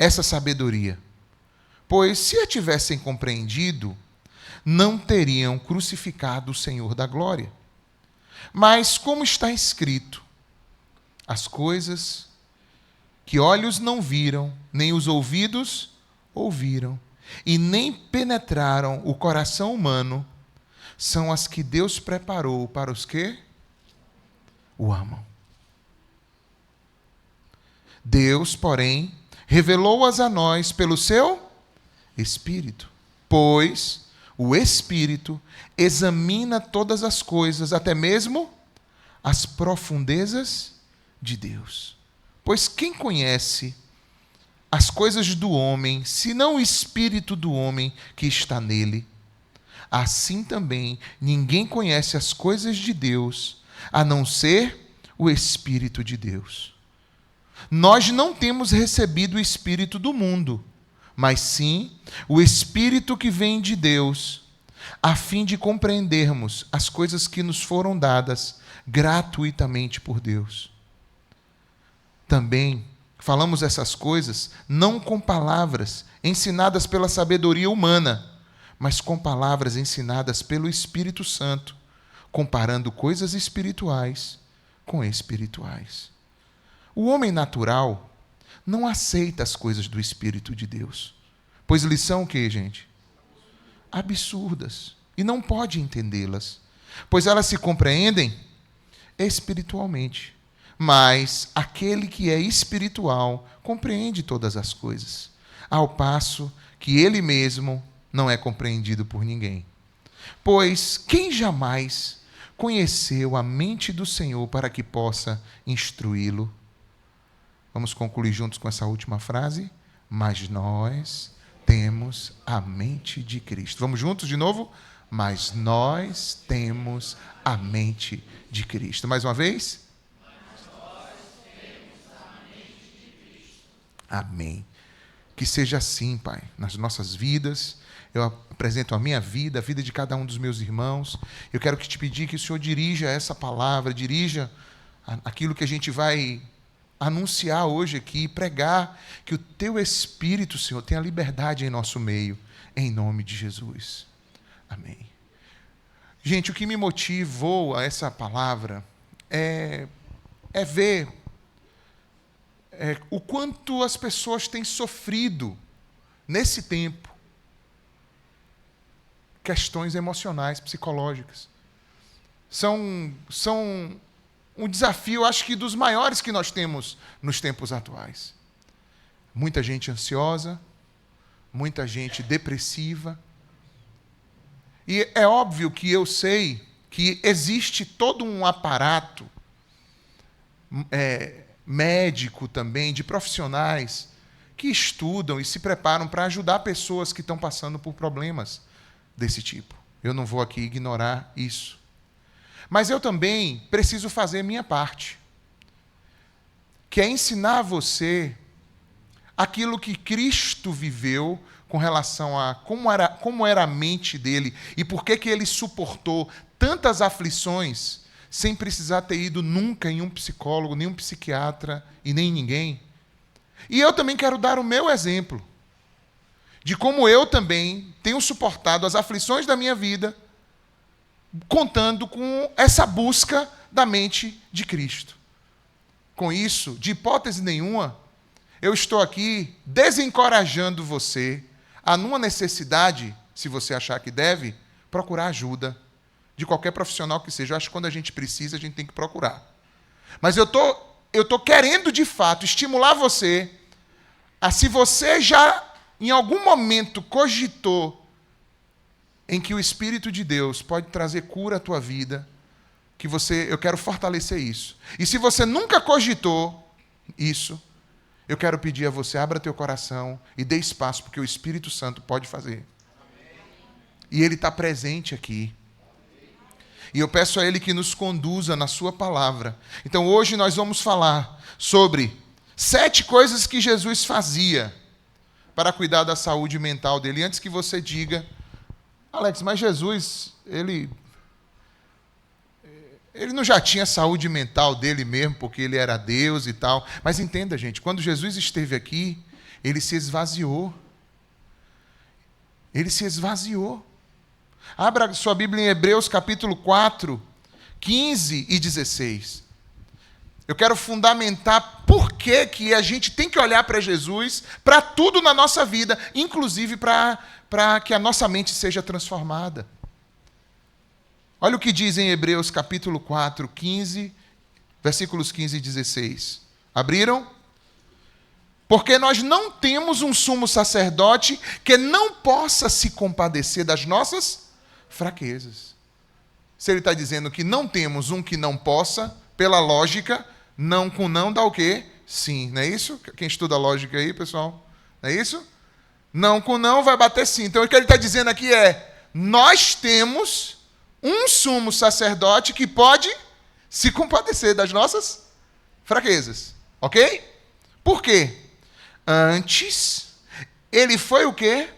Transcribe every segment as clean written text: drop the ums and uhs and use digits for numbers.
essa sabedoria, pois se a tivessem compreendido, não teriam crucificado o Senhor da glória. Mas como está escrito, as coisas que olhos não viram, nem os ouvidos ouviram, e nem penetraram o coração humano, são as que Deus preparou para os que o amam. Deus, porém, revelou-as a nós pelo seu Espírito, pois o Espírito examina todas as coisas, até mesmo as profundezas de Deus. Pois quem conhece as coisas do homem, senão o Espírito do homem que está nele? Assim também ninguém conhece as coisas de Deus, a não ser o Espírito de Deus. Nós não temos recebido o Espírito do mundo, mas sim o Espírito que vem de Deus, a fim de compreendermos as coisas que nos foram dadas gratuitamente por Deus. Também falamos essas coisas não com palavras ensinadas pela sabedoria humana, mas com palavras ensinadas pelo Espírito Santo, comparando coisas espirituais com espirituais. O homem natural não aceita as coisas do Espírito de Deus, pois lhes são o quê, gente? Absurdas, e não pode entendê-las, pois elas se compreendem espiritualmente. Mas aquele que é espiritual compreende todas as coisas, ao passo que ele mesmo não é compreendido por ninguém. Pois quem jamais conheceu a mente do Senhor para que possa instruí-lo? Vamos concluir juntos com essa última frase. Mas nós temos a mente de Cristo. Vamos juntos de novo? Mas nós temos a mente de Cristo. Mais uma vez? Mas nós temos a mente de Cristo. Amém. Que seja assim, Pai, nas nossas vidas. Eu apresento a minha vida, a vida de cada um dos meus irmãos. Eu quero te pedir que o Senhor dirija essa palavra, dirija aquilo que a gente vai anunciar hoje aqui, pregar, que o Teu Espírito, Senhor, tenha liberdade em nosso meio, em nome de Jesus. Amém. Gente, o que me motivou a essa palavra é ver o quanto as pessoas têm sofrido nesse tempo questões emocionais, psicológicas. São um desafio, acho que dos maiores que nós temos nos tempos atuais. Muita gente ansiosa, muita gente depressiva. E é óbvio que eu sei que existe todo um aparato médico também, de profissionais, que estudam e se preparam para ajudar pessoas que estão passando por problemas desse tipo. Eu não vou aqui ignorar isso. Mas eu também preciso fazer minha parte, que é ensinar você aquilo que Cristo viveu com relação a como era a mente dele e por que ele suportou tantas aflições sem precisar ter ido nunca em um psicólogo, nem um psiquiatra e nem ninguém. E eu também quero dar o meu exemplo de como eu também tenho suportado as aflições da minha vida, contando com essa busca da mente de Cristo. Com isso, de hipótese nenhuma, eu estou aqui desencorajando você a, numa necessidade, se você achar que deve, procurar ajuda de qualquer profissional que seja. Eu acho que quando a gente precisa, a gente tem que procurar. Mas eu tô querendo, de fato, estimular você a, se você já em algum momento cogitou em que o Espírito de Deus pode trazer cura à tua vida, eu quero fortalecer isso. E se você nunca cogitou isso, eu quero pedir a você, abra teu coração e dê espaço, porque o Espírito Santo pode fazer. E Ele está presente aqui. E eu peço a Ele que nos conduza na sua palavra. Então hoje nós vamos falar sobre 7 coisas que Jesus fazia para cuidar da saúde mental dele. Antes que você diga, Alex, mas Jesus, ele Ele não já tinha saúde mental dele mesmo, porque ele era Deus e tal. Mas entenda, gente, quando Jesus esteve aqui, ele se esvaziou. Ele se esvaziou. Abra sua Bíblia em Hebreus capítulo 4, 15 e 16. Eu quero fundamentar por que a gente tem que olhar para Jesus, para tudo na nossa vida, inclusive para que a nossa mente seja transformada. Olha o que diz em Hebreus capítulo 4, 15, versículos 15 e 16. Abriram? Porque nós não temos um sumo sacerdote que não possa se compadecer das nossas fraquezas. Se ele está dizendo que não temos um que não possa, pela lógica, não com não dá o quê? Sim, não é isso? Quem estuda lógica aí, pessoal? Não é isso? Não com não vai bater sim. Então o que ele está dizendo aqui é, nós temos um sumo sacerdote que pode se compadecer das nossas fraquezas. Ok? Por quê? Antes, ele foi o quê?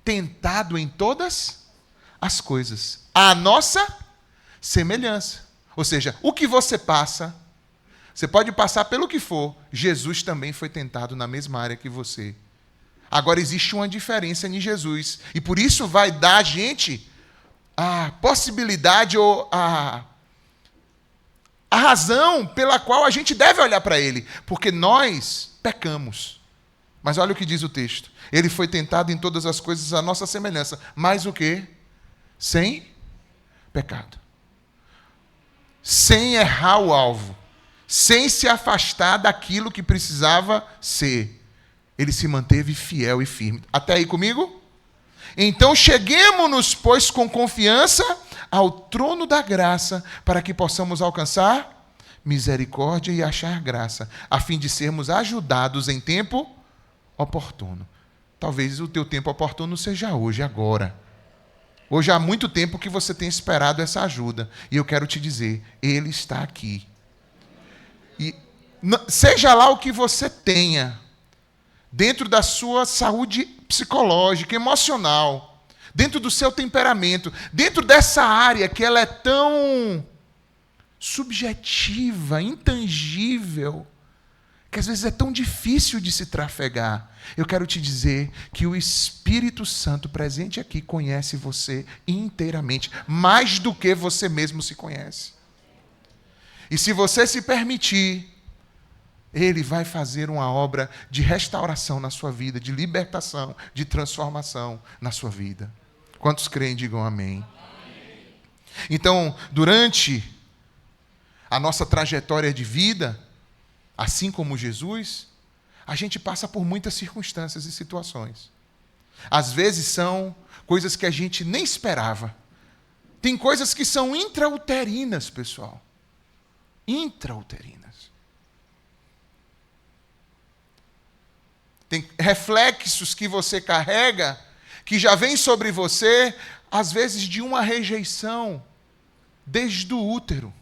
Tentado em todas as coisas. A nossa semelhança. Ou seja, o que você passa, você pode passar pelo que for, Jesus também foi tentado na mesma área que você. Agora existe uma diferença em Jesus. E por isso vai dar a gente a possibilidade ou a razão pela qual a gente deve olhar para ele. Porque nós pecamos. Mas olha o que diz o texto. Ele foi tentado em todas as coisas à nossa semelhança. Mas o quê? Sem pecado. Sem errar o alvo. Sem se afastar daquilo que precisava ser. Ele se manteve fiel e firme. Até aí comigo? Então cheguemo-nos, pois, com confiança ao trono da graça, para que possamos alcançar misericórdia e achar graça, a fim de sermos ajudados em tempo oportuno. Talvez o teu tempo oportuno seja hoje, agora. Hoje há muito tempo que você tem esperado essa ajuda. E eu quero te dizer, Ele está aqui. E seja lá o que você tenha, dentro da sua saúde psicológica, emocional, dentro do seu temperamento, dentro dessa área que ela é tão subjetiva, intangível, que às vezes é tão difícil de se trafegar. Eu quero te dizer que o Espírito Santo presente aqui conhece você inteiramente, mais do que você mesmo se conhece. E se você se permitir, Ele vai fazer uma obra de restauração na sua vida, de libertação, de transformação na sua vida. Quantos creem, digam amém. Amém. Então, durante a nossa trajetória de vida, assim como Jesus, a gente passa por muitas circunstâncias e situações. Às vezes são coisas que a gente nem esperava. Tem coisas que são intrauterinas, pessoal. Intrauterinas. Tem reflexos que você carrega, que já vem sobre você, às vezes de uma rejeição, desde o útero.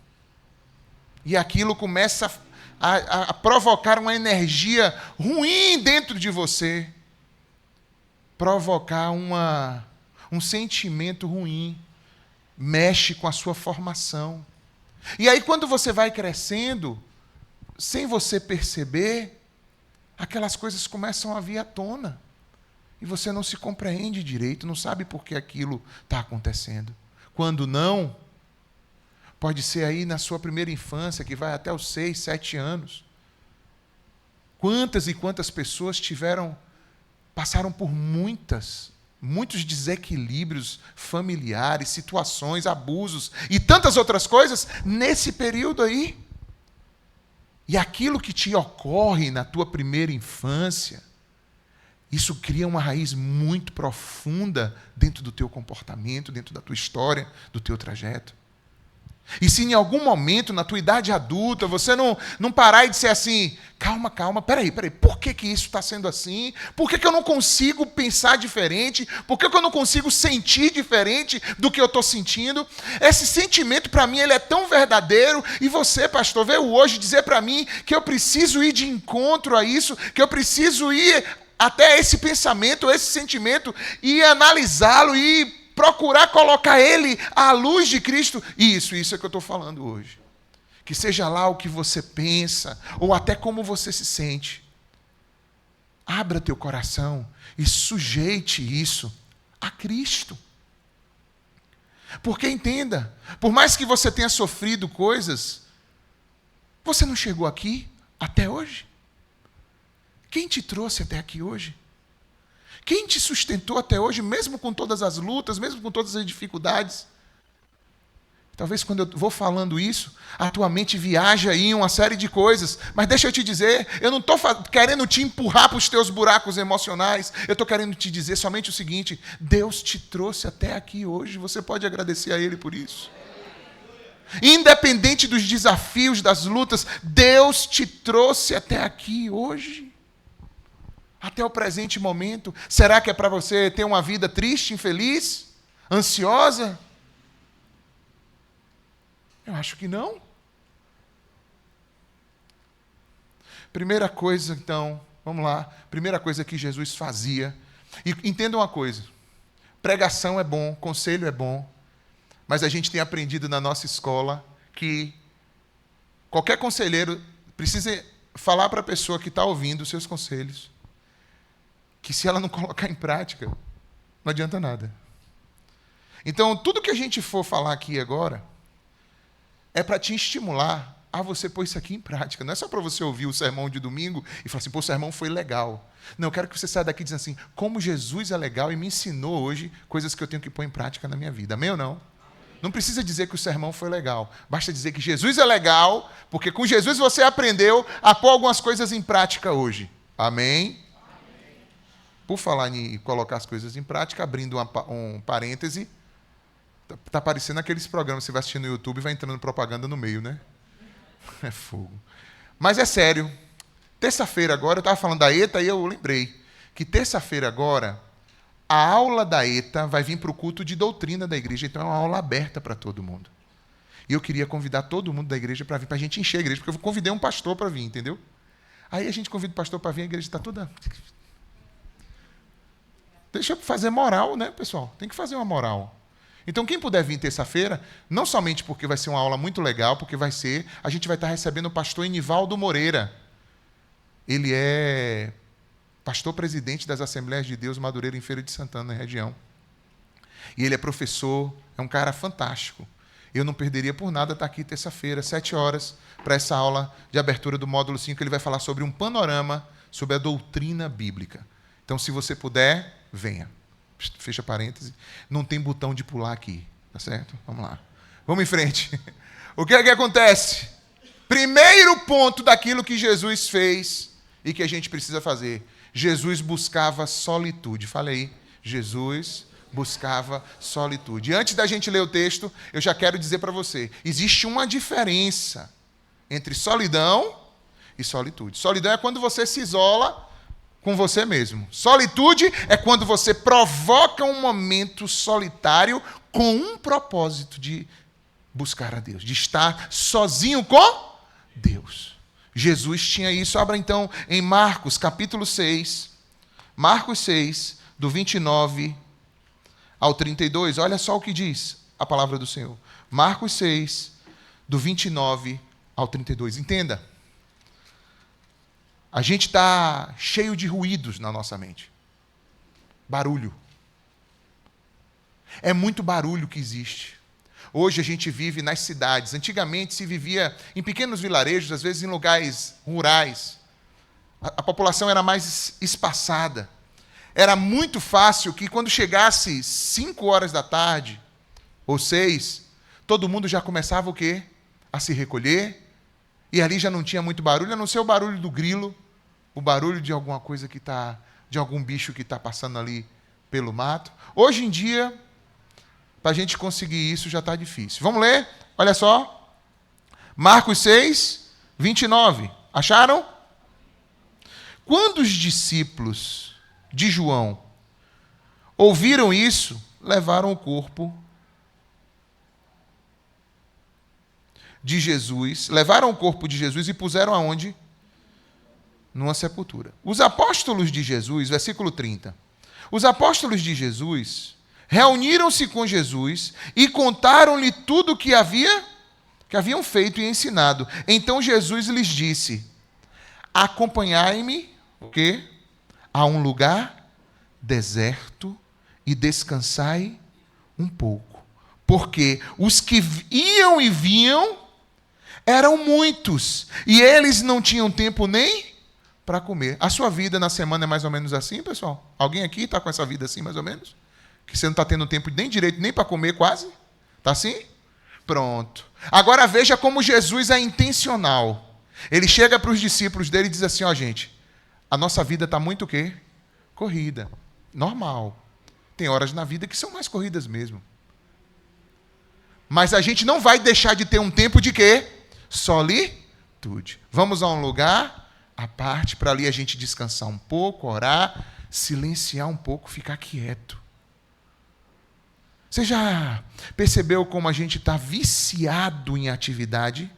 E aquilo começa a provocar uma energia ruim dentro de você. Provocar um sentimento ruim. Mexe com a sua formação. E aí, quando você vai crescendo, sem você perceber, aquelas coisas começam a vir à tona. E você não se compreende direito, não sabe por que aquilo está acontecendo. Quando não, pode ser aí na sua primeira infância, que vai até os 6, 7 anos. Quantas e quantas pessoas passaram por muitos desequilíbrios familiares, situações, abusos e tantas outras coisas nesse período aí. E aquilo que te ocorre na tua primeira infância, isso cria uma raiz muito profunda dentro do teu comportamento, dentro da tua história, do teu trajeto. E se em algum momento, na tua idade adulta, você não parar e dizer assim, calma, peraí, por que isso está sendo assim? Por que eu não consigo pensar diferente? Por que eu não consigo sentir diferente do que eu estou sentindo? Esse sentimento, para mim, ele é tão verdadeiro, e você, pastor, veio hoje dizer para mim que eu preciso ir de encontro a isso, que eu preciso ir até esse pensamento, esse sentimento, e analisá-lo, e procurar colocar ele à luz de Cristo. Isso é que eu estou falando hoje. Que seja lá o que você pensa, ou até como você se sente. Abra teu coração e sujeite isso a Cristo. Porque entenda, por mais que você tenha sofrido coisas, você não chegou aqui até hoje. Quem te trouxe até aqui hoje? Quem te sustentou até hoje, mesmo com todas as lutas, mesmo com todas as dificuldades? Talvez quando eu vou falando isso, a tua mente viaja em uma série de coisas. Mas deixa eu te dizer, eu não estou querendo te empurrar para os teus buracos emocionais. Eu estou querendo te dizer somente o seguinte: Deus te trouxe até aqui hoje. Você pode agradecer a Ele por isso. Independente dos desafios, das lutas, Deus te trouxe até aqui hoje. Até o presente momento. Será que é para você ter uma vida triste, infeliz, ansiosa? Eu acho que não. Primeira coisa, então, vamos lá. Primeira coisa que Jesus fazia. E entenda uma coisa. Pregação é bom, conselho é bom. Mas a gente tem aprendido na nossa escola que qualquer conselheiro precisa falar para a pessoa que está ouvindo os seus conselhos que se ela não colocar em prática, não adianta nada. Então, tudo que a gente for falar aqui agora é para te estimular a você pôr isso aqui em prática. Não é só para você ouvir o sermão de domingo e falar assim, pô, o sermão foi legal. Não, eu quero que você saia daqui dizendo assim, como Jesus é legal e me ensinou hoje coisas que eu tenho que pôr em prática na minha vida. Amém ou não? Não precisa dizer que o sermão foi legal. Basta dizer que Jesus é legal, porque com Jesus você aprendeu a pôr algumas coisas em prática hoje. Amém? Por falar em colocar as coisas em prática, abrindo um parêntese, está parecendo aqueles programas que você vai assistir no YouTube e vai entrando propaganda no meio, né? É fogo. Mas é sério. Terça-feira agora, eu estava falando da ETA e eu lembrei que terça-feira agora, a aula da ETA vai vir para o culto de doutrina da igreja. Então é uma aula aberta para todo mundo. E eu queria convidar todo mundo da igreja para vir, para a gente encher a igreja, porque eu convidei um pastor para vir, entendeu? Aí a gente convida o pastor para vir, a igreja está toda... Deixa eu fazer moral, né, pessoal? Tem que fazer uma moral. Então, quem puder vir terça-feira, não somente porque vai ser uma aula muito legal, porque a gente vai estar recebendo o pastor Enivaldo Moreira. Ele é pastor-presidente das Assembleias de Deus Madureira em Feira de Santana, na região. E ele é professor, é um cara fantástico. Eu não perderia por nada estar aqui terça-feira, 7 horas, para essa aula de abertura do módulo 5, ele vai falar sobre um panorama sobre a doutrina bíblica. Então, se você puder, venha. Fecha parêntese. Não tem botão de pular aqui, tá certo? Vamos lá. Vamos em frente. O que é que acontece? Primeiro ponto daquilo que Jesus fez e que a gente precisa fazer. Jesus buscava solitude. Fala aí. Jesus buscava solitude. E antes da gente ler o texto, eu já quero dizer para você, existe uma diferença entre solidão e solitude. Solidão é quando você se isola com você mesmo. Solitude é quando você provoca um momento solitário com um propósito de buscar a Deus, de estar sozinho com Deus. Jesus tinha isso. Abra então em Marcos, capítulo 6. Marcos 6, do 29 ao 32. Olha só o que diz a palavra do Senhor. Marcos 6, do 29 ao 32. Entenda. A gente está cheio de ruídos na nossa mente. Barulho. É muito barulho que existe. Hoje a gente vive nas cidades. Antigamente se vivia em pequenos vilarejos, às vezes em lugares rurais. A população era mais espaçada. Era muito fácil que quando chegasse 5 horas da tarde, ou 6, todo mundo já começava o quê? A se recolher. E ali já não tinha muito barulho, a não ser o barulho do grilo, o barulho de alguma coisa que está, de algum bicho que está passando ali pelo mato. Hoje em dia, para a gente conseguir isso já está difícil. Vamos ler? Olha só. Marcos 6, 29. Acharam? Quando os discípulos de João ouviram isso, levaram o corpo de Jesus, levaram o corpo de Jesus e puseram aonde? Numa sepultura. Os apóstolos de Jesus, versículo 30. Os apóstolos de Jesus reuniram-se com Jesus e contaram-lhe tudo o que haviam feito e ensinado. Então Jesus lhes disse: acompanhai-me, o quê? A um lugar deserto e descansai um pouco. Porque os que iam e vinham eram muitos, e eles não tinham tempo nem para comer. A sua vida na semana é mais ou menos assim, pessoal? Alguém aqui está com essa vida assim, mais ou menos? Que você não está tendo tempo nem direito nem para comer quase? Está assim? Pronto. Agora veja como Jesus é intencional. Ele chega para os discípulos dele e diz assim: ó, gente, a nossa vida está muito o quê? Corrida. Normal. Tem horas na vida que são mais corridas mesmo. Mas a gente não vai deixar de ter um tempo de quê? Solitude. Vamos a um lugar à parte para ali a gente descansar um pouco, orar, silenciar um pouco, ficar quieto. Você já percebeu como a gente está viciado em atividade?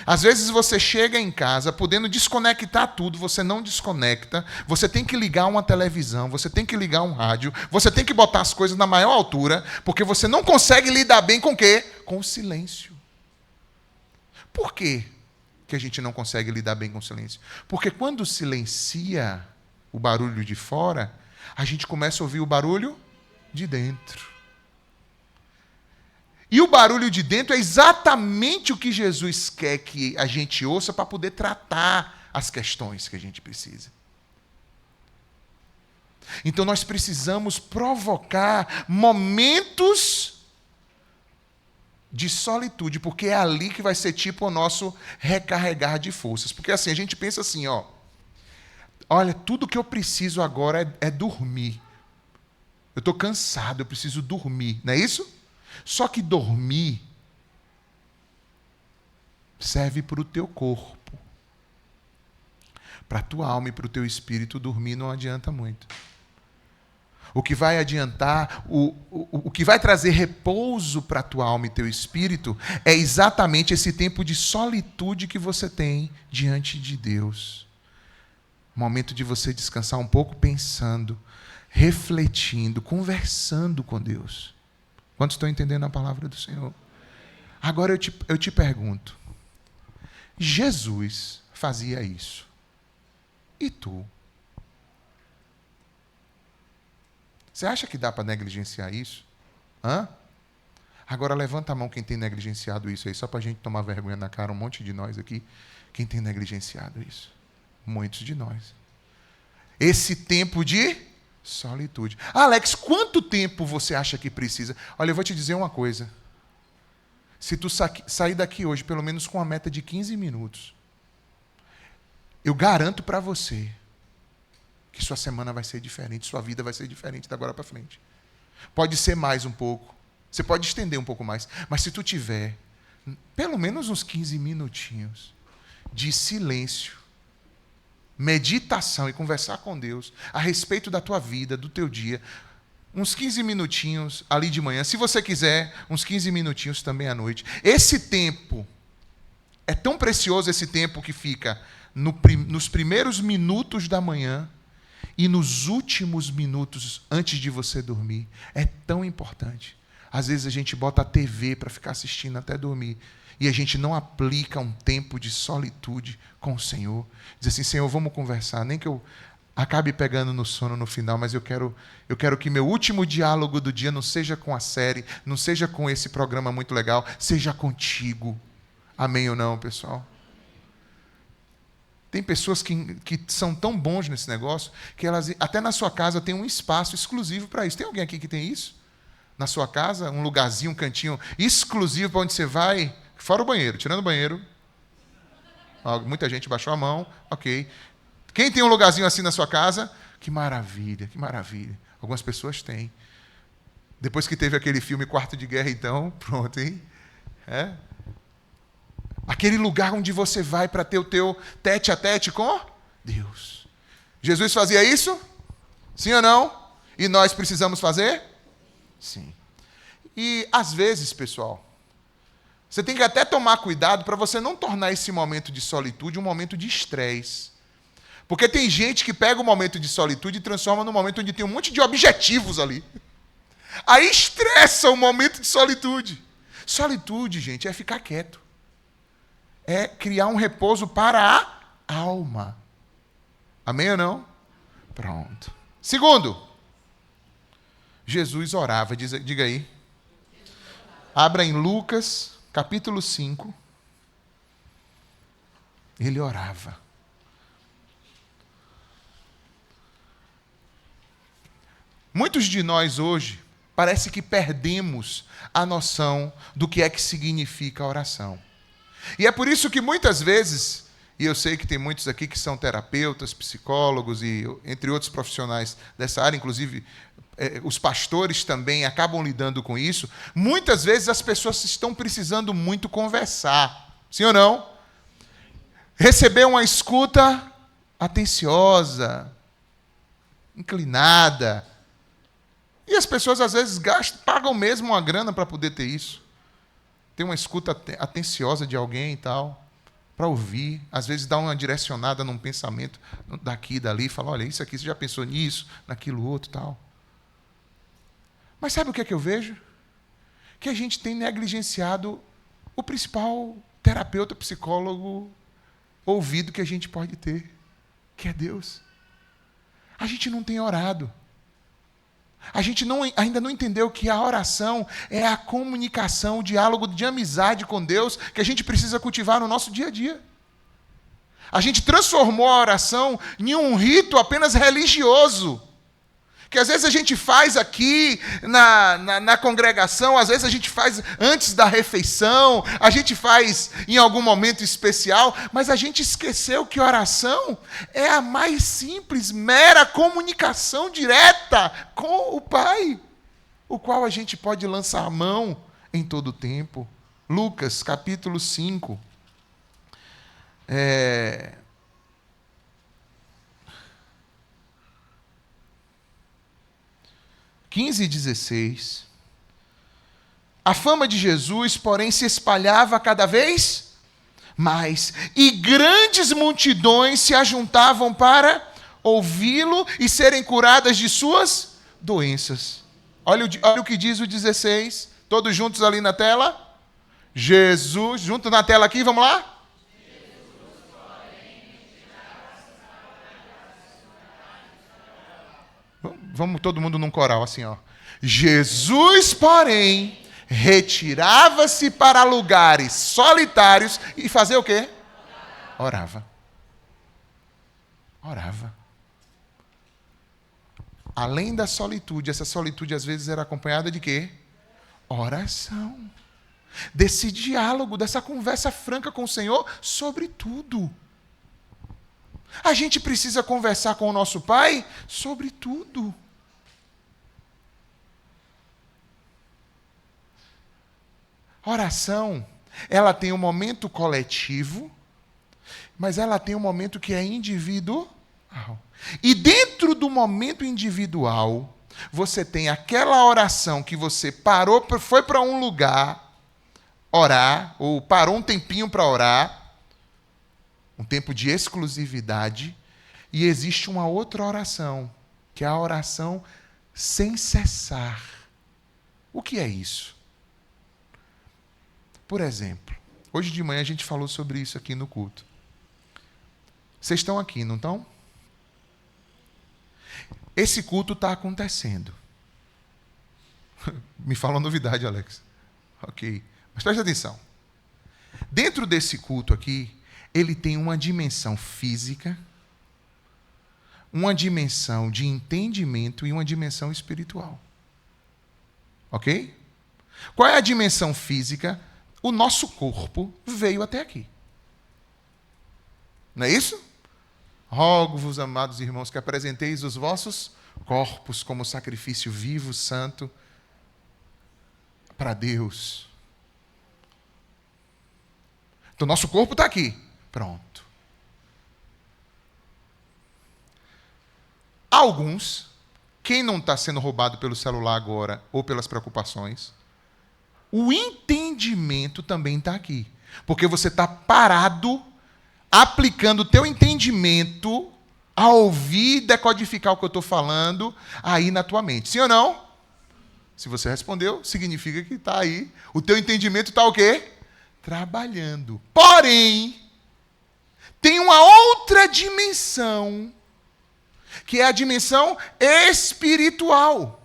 Às vezes você chega em casa podendo desconectar tudo, você não desconecta, você tem que ligar uma televisão, você tem que ligar um rádio, você tem que botar as coisas na maior altura, porque você não consegue lidar bem com o quê? Com o silêncio. Por quê que a gente não consegue lidar bem com o silêncio? Porque quando silencia o barulho de fora, a gente começa a ouvir o barulho de dentro. E o barulho de dentro é exatamente o que Jesus quer que a gente ouça para poder tratar as questões que a gente precisa. Então nós precisamos provocar momentos de solitude, porque é ali que vai ser tipo o nosso recarregar de forças. Porque assim, a gente pensa assim, ó, olha, tudo que eu preciso agora é dormir. Eu estou cansado, eu preciso dormir, não é isso? Só que dormir serve para o teu corpo. Para a tua alma e para o teu espírito, dormir não adianta muito. O que vai adiantar, o que vai trazer repouso para a tua alma e teu espírito é exatamente esse tempo de solitude que você tem diante de Deus. Momento de você descansar um pouco pensando, refletindo, conversando com Deus. Quantos estão entendendo a palavra do Senhor? Agora eu te pergunto, Jesus fazia isso. E tu? Você acha que dá para negligenciar isso? Hã? Agora levanta a mão quem tem negligenciado isso aí, só para a gente tomar vergonha na cara, um monte de nós aqui. Quem tem negligenciado isso? Muitos de nós. Esse tempo de solitude. Alex, quanto tempo você acha que precisa? Olha, eu vou te dizer uma coisa. Se tu sair daqui hoje, pelo menos com a meta de 15 minutos, eu garanto para você que sua semana vai ser diferente, sua vida vai ser diferente da agora para frente. Pode ser mais um pouco, você pode estender um pouco mais, mas se tu tiver pelo menos uns 15 minutinhos de silêncio, meditação e conversar com Deus a respeito da tua vida, do teu dia, uns 15 minutinhos ali de manhã, se você quiser, uns 15 minutinhos também à noite. Esse tempo, é tão precioso esse tempo que fica nos primeiros minutos da manhã e nos últimos minutos antes de você dormir. É tão importante. Às vezes a gente bota a TV para ficar assistindo até dormir. E a gente não aplica um tempo de solitude com o Senhor. Diz assim, Senhor, vamos conversar. Nem que eu acabe pegando no sono no final, mas eu quero que meu último diálogo do dia não seja com a série, não seja com esse programa muito legal, seja contigo. Amém ou não, pessoal? Tem pessoas que são tão bons nesse negócio, que elas, até na sua casa, tem um espaço exclusivo para isso. Tem alguém aqui que tem isso? Na sua casa, um lugarzinho, um cantinho exclusivo para onde você vai... Fora o banheiro, tirando o banheiro. Muita gente baixou a mão. Ok. Quem tem um lugarzinho assim na sua casa? Que maravilha, que maravilha. Algumas pessoas têm. Depois que teve aquele filme Quarto de Guerra, então, pronto, hein? É? Aquele lugar onde você vai para ter o teu tete a tete com Deus. Jesus fazia isso? Sim ou não? E nós precisamos fazer? Sim. E às vezes, pessoal, você tem que até tomar cuidado para você não tornar esse momento de solitude um momento de estresse. Porque tem gente que pega o momento de solitude e transforma num momento onde tem um monte de objetivos ali. Aí estressa o momento de solitude. Solitude, gente, é ficar quieto. É criar um repouso para a alma. Amém ou não? Pronto. Segundo, Jesus orava. Diga aí. Abra em Lucas, capítulo 5. Ele orava. Muitos de nós hoje parece que perdemos a noção do que é que significa a oração. E é por isso que muitas vezes, e eu sei que tem muitos aqui que são terapeutas, psicólogos e entre outros profissionais dessa área, inclusive os pastores também acabam lidando com isso, muitas vezes as pessoas estão precisando muito conversar. Sim ou não? Receber uma escuta atenciosa, inclinada. E as pessoas às vezes pagam mesmo uma grana para poder ter isso. Ter uma escuta atenciosa de alguém e tal, para ouvir. Às vezes dá uma direcionada num pensamento daqui e dali, fala, olha, isso aqui, você já pensou nisso, naquilo outro e tal. Mas sabe o que é que eu vejo? Que a gente tem negligenciado o principal terapeuta, psicólogo, ouvido que a gente pode ter, que é Deus. A gente não tem orado. A gente ainda não entendeu que a oração é a comunicação, o diálogo de amizade com Deus que a gente precisa cultivar no nosso dia a dia. A gente transformou a oração em um rito apenas religioso, que às vezes a gente faz aqui na congregação, às vezes a gente faz antes da refeição, a gente faz em algum momento especial, mas a gente esqueceu que oração é a mais simples, mera comunicação direta com o Pai, o qual a gente pode lançar a mão em todo o tempo. Lucas, capítulo 5. 15 e 16. A fama de Jesus, porém, se espalhava cada vez mais, e grandes multidões se ajuntavam para ouvi-lo e serem curadas de suas doenças. Olha o que diz o 16, todos juntos ali na tela. Jesus, junto na tela aqui, vamos lá? Vamos todo mundo num coral assim, ó. Jesus, porém, retirava-se para lugares solitários e fazia o quê? Orava. Orava. Além da solitude, essa solitude às vezes era acompanhada de quê? Oração. Desse diálogo, dessa conversa franca com o Senhor sobre tudo. A gente precisa conversar com o nosso Pai sobre tudo. Oração, ela tem um momento coletivo, mas ela tem um momento que é individual. E dentro do momento individual, você tem aquela oração que você parou, foi para um lugar orar, ou parou um tempinho para orar, um tempo de exclusividade, e existe uma outra oração, que é a oração sem cessar. O que é isso? Por exemplo, hoje de manhã a gente falou sobre isso aqui no culto. Vocês estão aqui, não estão? Esse culto está acontecendo. Me fala uma novidade, Alex. Ok. Mas preste atenção. Dentro desse culto aqui, ele tem uma dimensão física, uma dimensão de entendimento e uma dimensão espiritual. Ok? Qual é a dimensão física? O nosso corpo veio até aqui. Não é isso? Rogo-vos, amados irmãos, que apresenteis os vossos corpos como sacrifício vivo, santo, para Deus. Então, nosso corpo está aqui. Pronto. Alguns, quem não está sendo roubado pelo celular agora ou pelas preocupações, o entendimento também está aqui. Porque você está parado, aplicando o teu entendimento a ouvir e decodificar o que eu estou falando aí na tua mente. Sim ou não? Se você respondeu, significa que está aí. O teu entendimento está o quê? Trabalhando. Porém, tem uma outra dimensão, que é a dimensão espiritual.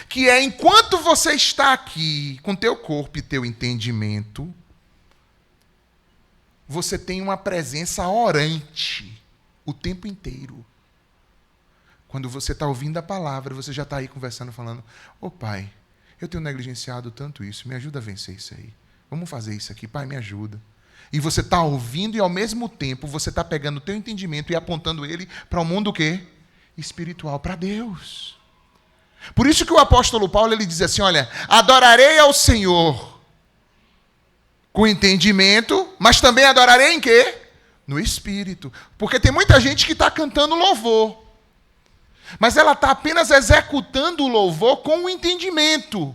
Que é enquanto você está aqui, com teu corpo e teu entendimento, você tem uma presença orante o tempo inteiro. Quando você está ouvindo a palavra, você já está aí conversando, falando, ô Pai, eu tenho negligenciado tanto isso, me ajuda a vencer isso aí. Vamos fazer isso aqui, Pai, me ajuda. E você está ouvindo e ao mesmo tempo você está pegando o teu entendimento e apontando ele para o mundo o quê? Espiritual, para Deus. Por isso que o apóstolo Paulo ele diz assim, olha, adorarei ao Senhor com entendimento, mas também adorarei em quê? No Espírito. Porque tem muita gente que está cantando louvor, mas ela está apenas executando o louvor com o entendimento.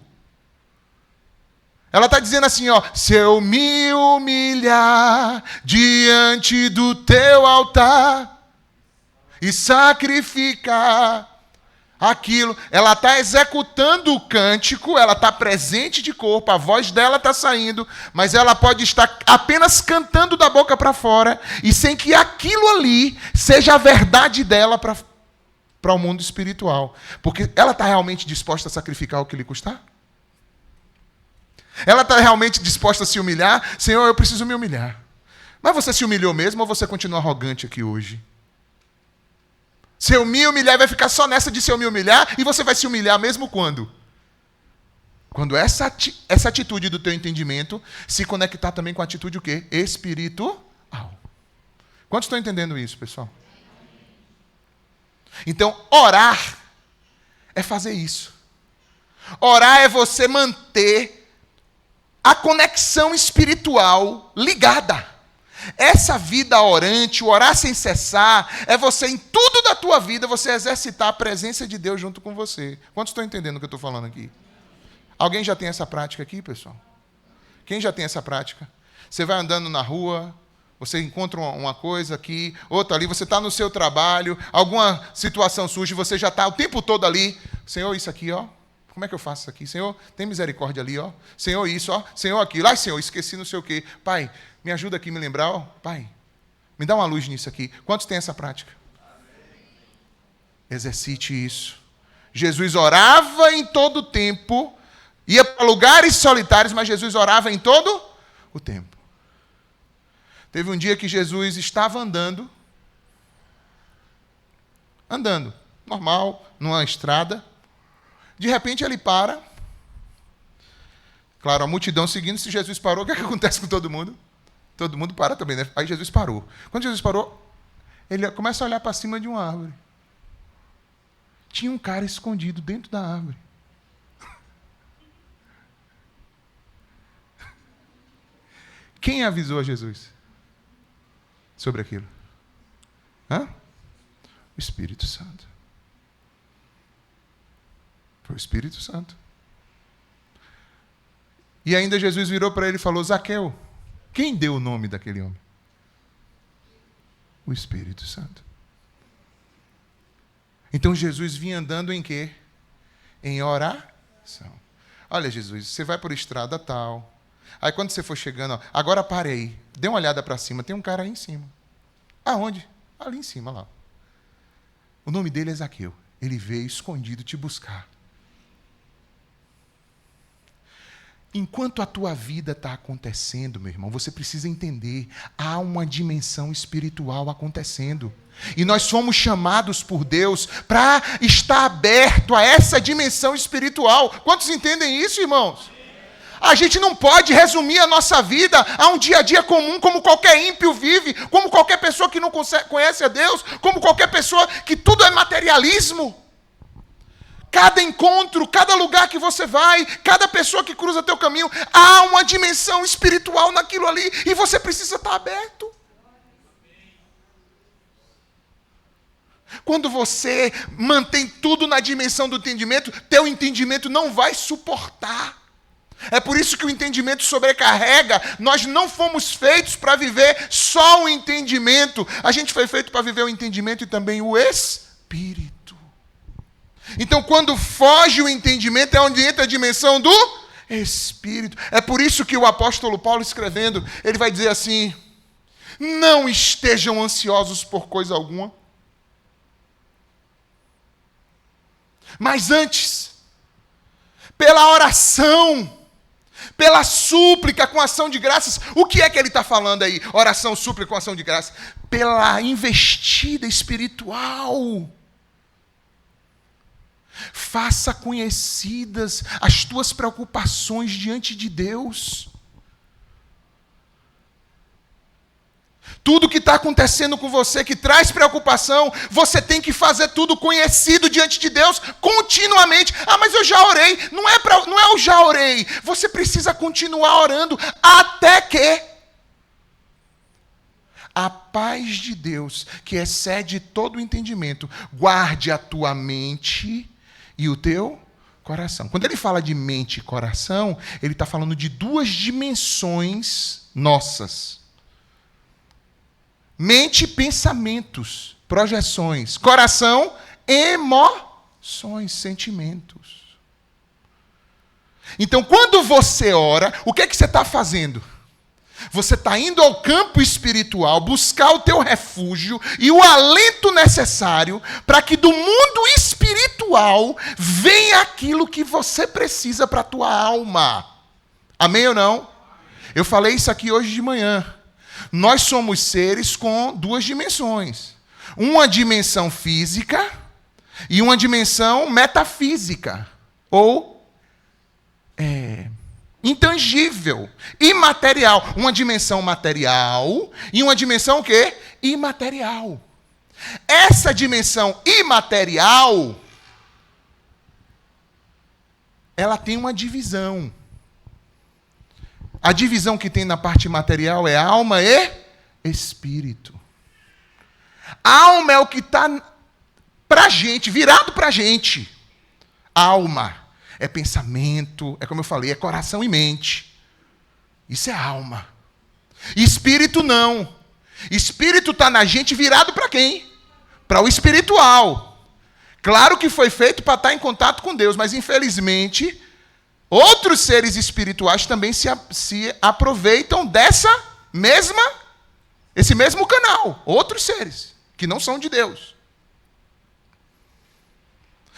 Ela está dizendo assim, ó, se eu me humilhar diante do teu altar e sacrificar aquilo, ela está executando o cântico, ela está presente de corpo, a voz dela está saindo, mas ela pode estar apenas cantando da boca para fora e sem que aquilo ali seja a verdade dela para o mundo espiritual. Porque ela está realmente disposta a sacrificar o que lhe custar? Ela está realmente disposta a se humilhar? Senhor, eu preciso me humilhar. Mas você se humilhou mesmo ou você continua arrogante aqui hoje? Se eu me humilhar, vai ficar só nessa de se eu me humilhar, e você vai se humilhar mesmo quando? Quando essa atitude do teu entendimento se conectar também com a atitude o quê? Espiritual. Quantos estão entendendo isso, pessoal? Então, orar é fazer isso. Orar é você manter a conexão espiritual ligada. Essa vida orante, o orar sem cessar, é você, em tudo da tua vida, você exercitar a presença de Deus junto com você. Quantos estão entendendo o que eu estou falando aqui? Alguém já tem essa prática aqui, pessoal? Quem já tem essa prática? Você vai andando na rua, você encontra uma coisa aqui, outra ali, você está no seu trabalho, alguma situação surge, você já está o tempo todo ali. Senhor, isso aqui, ó. Como é que eu faço isso aqui? Senhor, tem misericórdia ali, ó. Senhor, isso, ó. Senhor, aquilo. Ai, Senhor, esqueci não sei o quê. Pai, me ajuda aqui a me lembrar, ó. Pai, me dá uma luz nisso aqui. Quantos têm essa prática? Exercite isso. Jesus orava em todo o tempo, ia para lugares solitários, mas Jesus orava em todo o tempo. Teve um dia que Jesus estava andando, normal, numa estrada. De repente ele para. Claro, a multidão seguindo. Se Jesus parou, o que é que acontece com todo mundo? Todo mundo para também, né? Aí Jesus parou. Quando Jesus parou, ele começa a olhar para cima de uma árvore. Tinha um cara escondido dentro da árvore. Quem avisou a Jesus sobre aquilo? O Espírito Santo. Foi o Espírito Santo. E ainda Jesus virou para ele e falou, Zaqueu, quem deu o nome daquele homem? O Espírito Santo. Então Jesus vinha andando em quê? Em oração. Olha, Jesus, você vai por estrada tal. Aí quando você for chegando, ó, agora pare aí. Dê uma olhada para cima. Tem um cara aí em cima. Aonde? Ali em cima, lá. O nome dele é Zaqueu. Ele veio escondido te buscar. Enquanto a tua vida está acontecendo, meu irmão, você precisa entender, há uma dimensão espiritual acontecendo. E nós somos chamados por Deus para estar aberto a essa dimensão espiritual. Quantos entendem isso, irmãos? A gente não pode resumir a nossa vida a um dia a dia comum, como qualquer ímpio vive, como qualquer pessoa que não conhece a Deus, como qualquer pessoa que tudo é materialismo. Cada encontro, cada lugar que você vai, cada pessoa que cruza teu caminho, há uma dimensão espiritual naquilo ali e você precisa estar aberto. Quando você mantém tudo na dimensão do entendimento, teu entendimento não vai suportar. É por isso que o entendimento sobrecarrega. Nós não fomos feitos para viver só o entendimento. A gente foi feito para viver o entendimento e também o Espírito. Então, quando foge o entendimento, é onde entra a dimensão do Espírito. É por isso que o apóstolo Paulo, escrevendo, ele vai dizer assim: não estejam ansiosos por coisa alguma, mas antes, pela oração, pela súplica com ação de graças. O que é que ele está falando aí? Oração, súplica com ação de graças. Pela investida espiritual. Faça conhecidas as tuas preocupações diante de Deus. Tudo que está acontecendo com você que traz preocupação, você tem que fazer tudo conhecido diante de Deus continuamente. Ah, mas eu já orei. Não é eu já orei. Você precisa continuar orando até que a paz de Deus, que excede todo o entendimento, guarde a tua mente e o teu coração. Quando ele fala de mente e coração, ele está falando de duas dimensões nossas. Mente, pensamentos, projeções. Coração, emoções, sentimentos. Então, quando você ora, o que é que você está fazendo? Você está indo ao campo espiritual buscar o teu refúgio e o alento necessário para que do mundo espiritual venha aquilo que você precisa para a tua alma. Amém ou não? Eu falei isso aqui hoje de manhã. Nós somos seres com duas dimensões. Uma dimensão física e uma dimensão metafísica. Ou intangível, imaterial. Uma dimensão material e uma dimensão o quê? Imaterial. Essa dimensão imaterial, ela tem uma divisão. A divisão que tem na parte material é alma e espírito. Alma é o que está para a gente, virado para a gente. Alma é pensamento, é como eu falei, é coração e mente. Isso é alma. Espírito não. Espírito está na gente virado para quem? Para o espiritual. Claro que foi feito para estar em contato com Deus, mas infelizmente outros seres espirituais também se aproveitam esse mesmo canal. Outros seres que não são de Deus.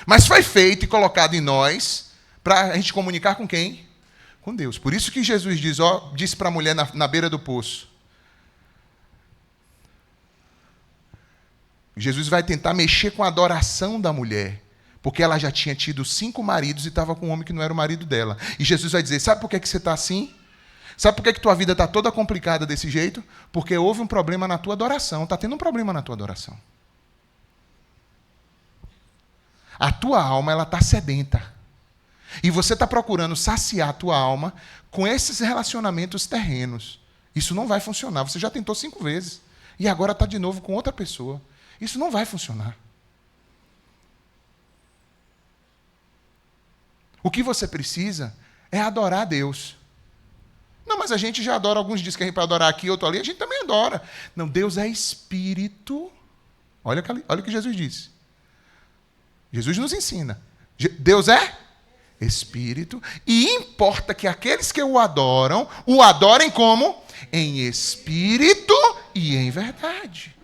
Mas foi feito e colocado em nós para a gente comunicar com quem? Com Deus. Por isso que Jesus disse para a mulher na beira do poço. Jesus vai tentar mexer com a adoração da mulher. Porque ela já tinha tido 5 maridos e estava com um homem que não era o marido dela. E Jesus vai dizer, sabe por que você está assim? Sabe por que tua vida está toda complicada desse jeito? Porque houve um problema na tua adoração. Está tendo um problema na tua adoração. A tua alma ela está sedenta. E você está procurando saciar a tua alma com esses relacionamentos terrenos. Isso não vai funcionar. Você já tentou 5 vezes. E agora está de novo com outra pessoa. Isso não vai funcionar. O que você precisa é adorar a Deus. Não, mas a gente já adora, alguns dizem que a gente vai adorar aqui, outro ali, a gente também adora. Não, Deus é espírito. Olha o que Jesus disse. Jesus nos ensina. Deus é espírito e importa que aqueles que o adorem como? Em espírito e em verdade.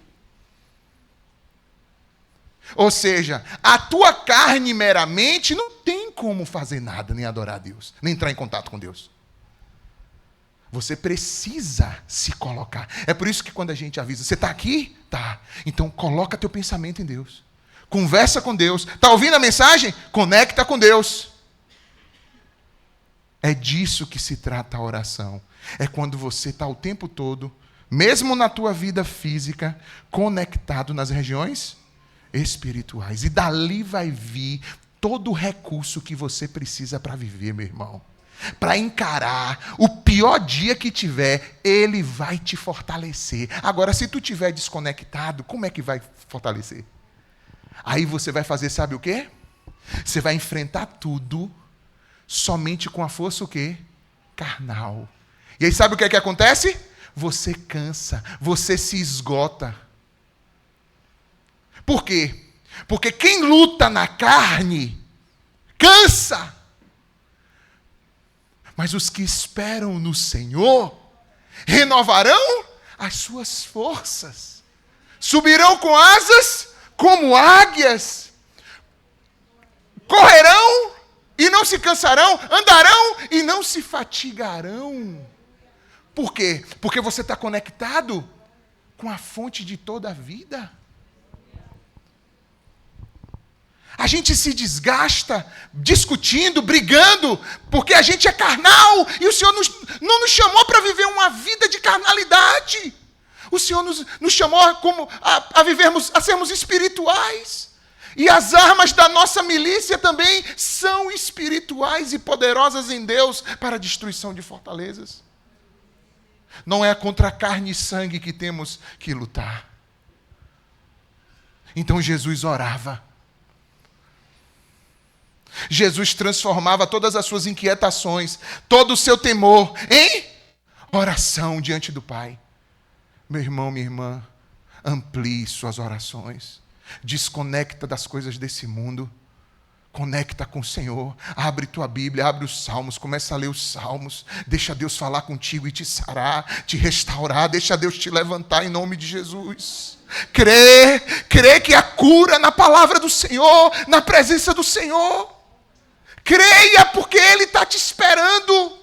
Ou seja, a tua carne meramente não tem como fazer nada, nem adorar a Deus, nem entrar em contato com Deus. Você precisa se colocar. É por isso que quando a gente avisa, você está aqui? Tá. Então coloca teu pensamento em Deus. Conversa com Deus. Está ouvindo a mensagem? Conecta com Deus. É disso que se trata a oração. É quando você está o tempo todo, mesmo na tua vida física, conectado nas regiões espirituais. E dali vai vir todo o recurso que você precisa para viver, meu irmão. Para encarar o pior dia que tiver, ele vai te fortalecer. Agora, se tu estiver desconectado, como é que vai fortalecer? Aí você vai fazer, sabe o quê? Você vai enfrentar tudo somente com a força o quê? Carnal. E aí sabe o que é que acontece? Você cansa, você se esgota. Por quê? Porque quem luta na carne cansa. Mas os que esperam no Senhor renovarão as suas forças. Subirão com asas como águias. Correrão e não se cansarão. Andarão e não se fatigarão. Por quê? Porque você está conectado com a fonte de toda a vida. A gente se desgasta discutindo, brigando, porque a gente é carnal e o Senhor não nos chamou para viver uma vida de carnalidade. O Senhor nos chamou a sermos espirituais. E as armas da nossa milícia também são espirituais e poderosas em Deus para a destruição de fortalezas. Não é contra a carne e sangue que temos que lutar. Então Jesus orava. Jesus transformava todas as suas inquietações, todo o seu temor em oração diante do Pai. Meu irmão, minha irmã, amplie suas orações. Desconecta das coisas desse mundo. Conecta com o Senhor. Abre tua Bíblia, abre os Salmos, começa a ler os Salmos. Deixa Deus falar contigo e te sarar, te restaurar. Deixa Deus te levantar em nome de Jesus. Crê que há cura na palavra do Senhor, na presença do Senhor. Creia, porque Ele está te esperando.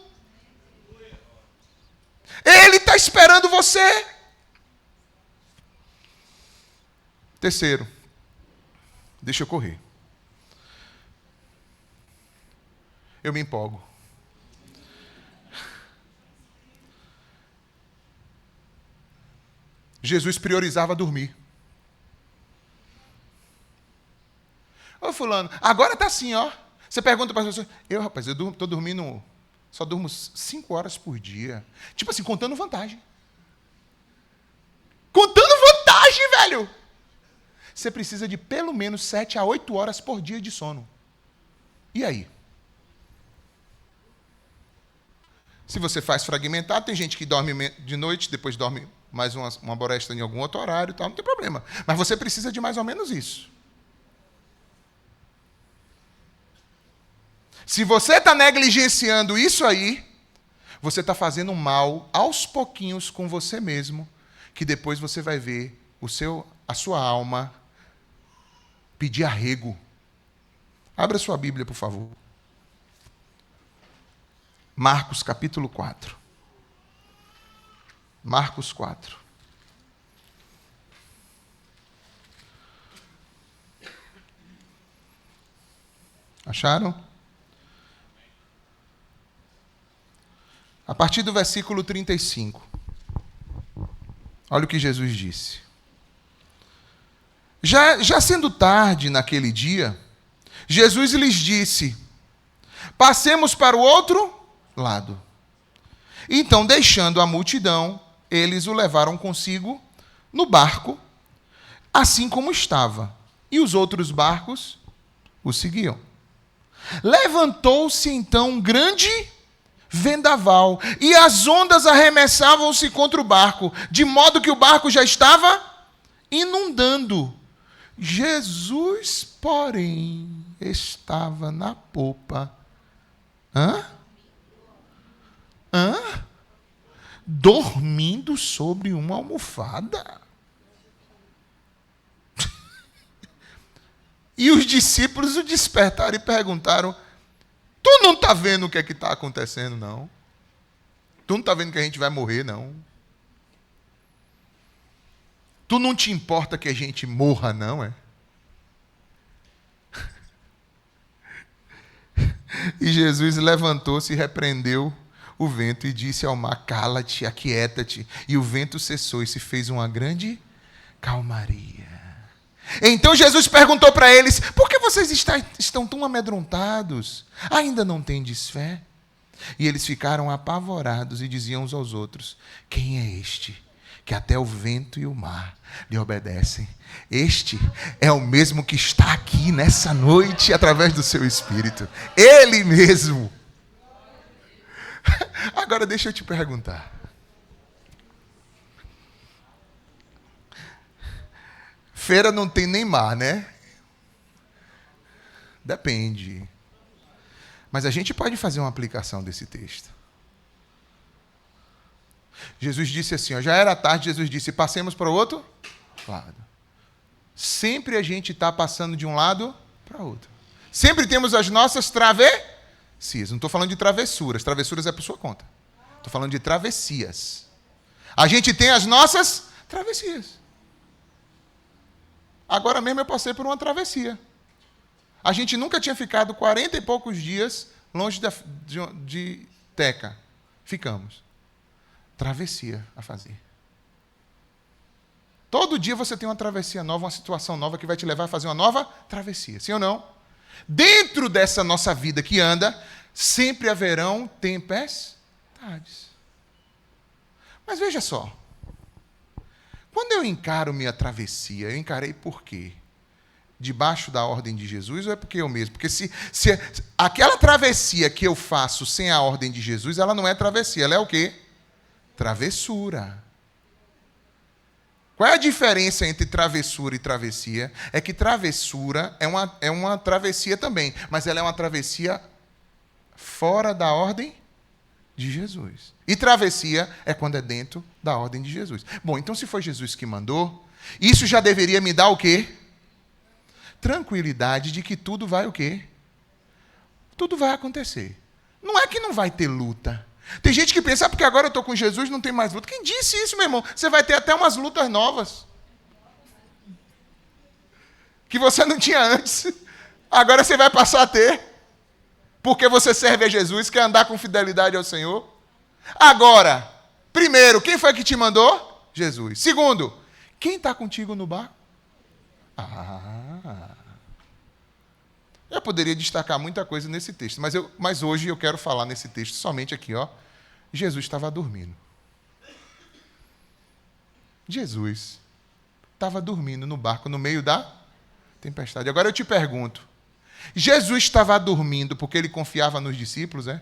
Ele está esperando você. Terceiro, deixa eu correr. Eu me empolgo. Jesus priorizava dormir. Ô fulano, agora está assim, ó. Você pergunta para as pessoas, eu estou dormindo, só durmo 5 horas por dia. Tipo assim, contando vantagem. Contando vantagem, velho! Você precisa de pelo menos 7 a 8 horas por dia de sono. E aí? Se você faz fragmentado, tem gente que dorme de noite, depois dorme mais uma boresta em algum outro horário, tal, não tem problema. Mas você precisa de mais ou menos isso. Se você está negligenciando isso aí, você está fazendo mal aos pouquinhos com você mesmo, que depois você vai ver a sua alma pedir arrego. Abra sua Bíblia, por favor. Marcos capítulo 4. Marcos 4. Acharam? A partir do versículo 35. Olha o que Jesus disse. Já sendo tarde naquele dia, Jesus lhes disse: passemos para o outro lado. Então, deixando a multidão, eles o levaram consigo no barco, assim como estava, e os outros barcos o seguiam. Levantou-se então um grande vendaval, e as ondas arremessavam-se contra o barco, de modo que o barco já estava inundando. Jesus, porém, estava na popa. Dormindo sobre uma almofada. E os discípulos o despertaram e perguntaram: tu não está vendo o que é que está acontecendo, não? Tu não está vendo que a gente vai morrer, não? Tu não te importa que a gente morra, não, é? E Jesus levantou-se e repreendeu o vento e disse ao mar: cala-te, aquieta-te. E o vento cessou e se fez uma grande calmaria. Então Jesus perguntou para eles: por que vocês estão tão amedrontados? Ainda não tendes fé? E eles ficaram apavorados e diziam uns aos outros: quem é este que até o vento e o mar lhe obedecem? Este é o mesmo que está aqui nessa noite através do seu Espírito. Ele mesmo. Agora deixa eu te perguntar. Feira não tem nem mar, né? Depende. Mas a gente pode fazer uma aplicação desse texto. Jesus disse assim, ó, já era tarde, Jesus disse, passemos para o outro lado. Sempre a gente está passando de um lado para outro. Sempre temos as nossas travessias. Não estou falando de travessuras. Travessuras é por sua conta. Estou falando de travessias. A gente tem as nossas travessias. Agora mesmo eu passei por uma travessia. A gente nunca tinha ficado 40 e poucos dias longe de Teca. Ficamos. Travessia a fazer. Todo dia você tem uma travessia nova, uma situação nova que vai te levar a fazer uma nova travessia. Sim ou não? Dentro dessa nossa vida que anda, sempre haverão tempestades. Mas veja só. Quando eu encaro minha travessia, eu encarei por quê? Debaixo da ordem de Jesus ou é porque eu mesmo? Porque se aquela travessia que eu faço sem a ordem de Jesus, ela não é travessia, ela é o quê? Travessura. Qual é a diferença entre travessura e travessia? É que travessura é uma travessia também, mas ela é uma travessia fora da ordem de Jesus. E travessia é quando é dentro da ordem de Jesus. Bom, então se foi Jesus que mandou, isso já deveria me dar o quê? Tranquilidade de que tudo vai o quê? Tudo vai acontecer. Não é que não vai ter luta. Tem gente que pensa, porque agora eu estou com Jesus, não tem mais luta. Quem disse isso, meu irmão? Você vai ter até umas lutas novas. Que você não tinha antes. Agora você vai passar a ter. Porque você serve a Jesus, quer andar com fidelidade ao Senhor. Agora, primeiro, quem foi que te mandou? Jesus. Segundo, quem está contigo no barco? Eu poderia destacar muita coisa nesse texto, mas hoje eu quero falar nesse texto somente aqui, ó. Jesus estava dormindo. Jesus estava dormindo no barco no meio da tempestade. Agora eu te pergunto, Jesus estava dormindo porque ele confiava nos discípulos, é?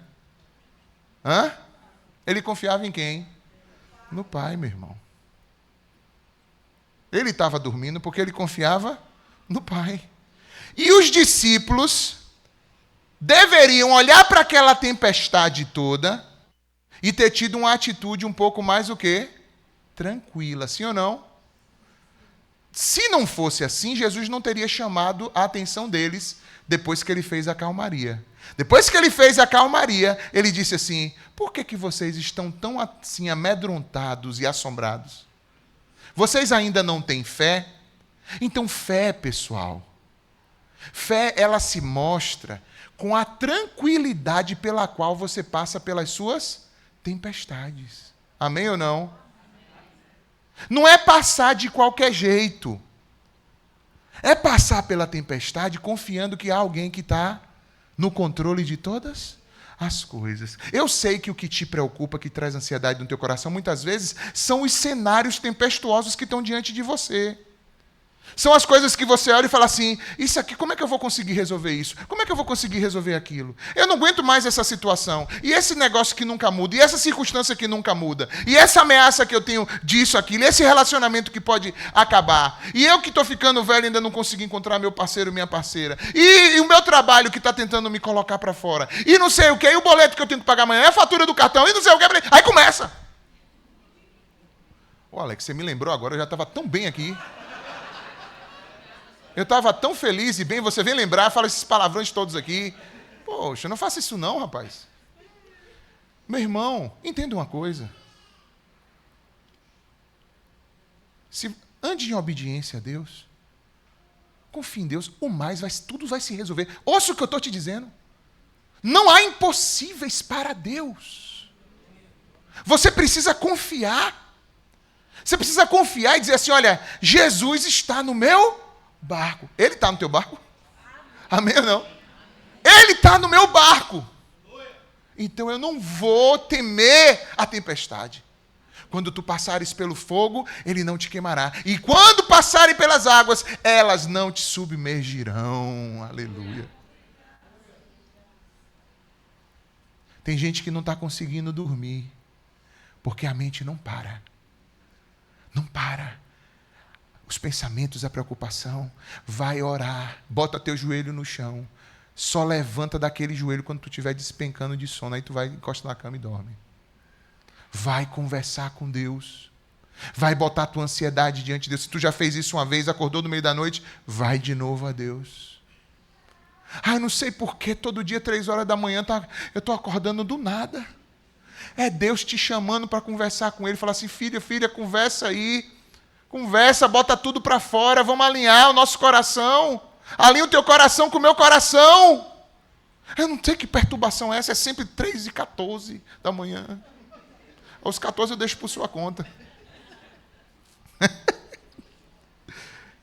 Ele confiava em quem? No Pai, meu irmão. Ele estava dormindo porque ele confiava no Pai. E os discípulos deveriam olhar para aquela tempestade toda e ter tido uma atitude um pouco mais o quê? Tranquila, sim ou não? Se não fosse assim, Jesus não teria chamado a atenção deles depois que ele fez a calmaria. Depois que ele fez a calmaria, ele disse assim, por que vocês estão tão assim amedrontados e assombrados? Vocês ainda não têm fé? Então fé, pessoal. Fé, ela se mostra com a tranquilidade pela qual você passa pelas suas tempestades. Amém ou não? Não é passar de qualquer jeito. É passar pela tempestade confiando que há alguém que está no controle de todas as coisas. Eu sei que o que te preocupa, que traz ansiedade no teu coração, muitas vezes, são os cenários tempestuosos que estão diante de você. São as coisas que você olha e fala assim, isso aqui, como é que eu vou conseguir resolver isso? Como é que eu vou conseguir resolver aquilo? Eu não aguento mais essa situação. E esse negócio que nunca muda, e essa circunstância que nunca muda, e essa ameaça que eu tenho disso, aquilo, e esse relacionamento que pode acabar. E eu que estou ficando velho ainda não consegui encontrar meu parceiro, minha parceira. E o meu trabalho que está tentando me colocar para fora. E não sei o que, e o boleto que eu tenho que pagar amanhã, é a fatura do cartão, e não sei o que. Aí começa. Ô Alex, você me lembrou agora, eu já estava tão bem aqui. Eu estava tão feliz e bem, você vem lembrar, fala esses palavrões todos aqui. Poxa, não faça isso não, rapaz. Meu irmão, entenda uma coisa. Se ande em obediência a Deus, confie em Deus, tudo vai se resolver. Ouça o que eu estou te dizendo. Não há impossíveis para Deus. Você precisa confiar. Você precisa confiar e dizer assim, olha, Jesus está no meu barco. Ele está no teu barco? Amém ou não? Ele está no meu barco. Então eu não vou temer a tempestade. Quando tu passares pelo fogo, ele não te queimará. E quando passarem pelas águas, elas não te submergirão. Aleluia. Tem gente que não está conseguindo dormir, porque a mente não para. Não para. Os pensamentos, a preocupação. Vai orar. Bota teu joelho no chão. Só levanta daquele joelho quando tu estiver despencando de sono. Aí tu vai, encosta na cama e dorme. Vai conversar com Deus. Vai botar a tua ansiedade diante de Deus. Se tu já fez isso uma vez, acordou no meio da noite, vai de novo a Deus. Eu não sei por que todo dia, 3 horas da manhã, eu estou acordando do nada. É Deus te chamando para conversar com Ele. Falar assim, filha, conversa aí. Conversa, bota tudo para fora. Vamos alinhar o nosso coração. Alinha o teu coração com o meu coração. Eu não sei que perturbação é essa. É sempre 3h14 da manhã. Aos 14 eu deixo por sua conta.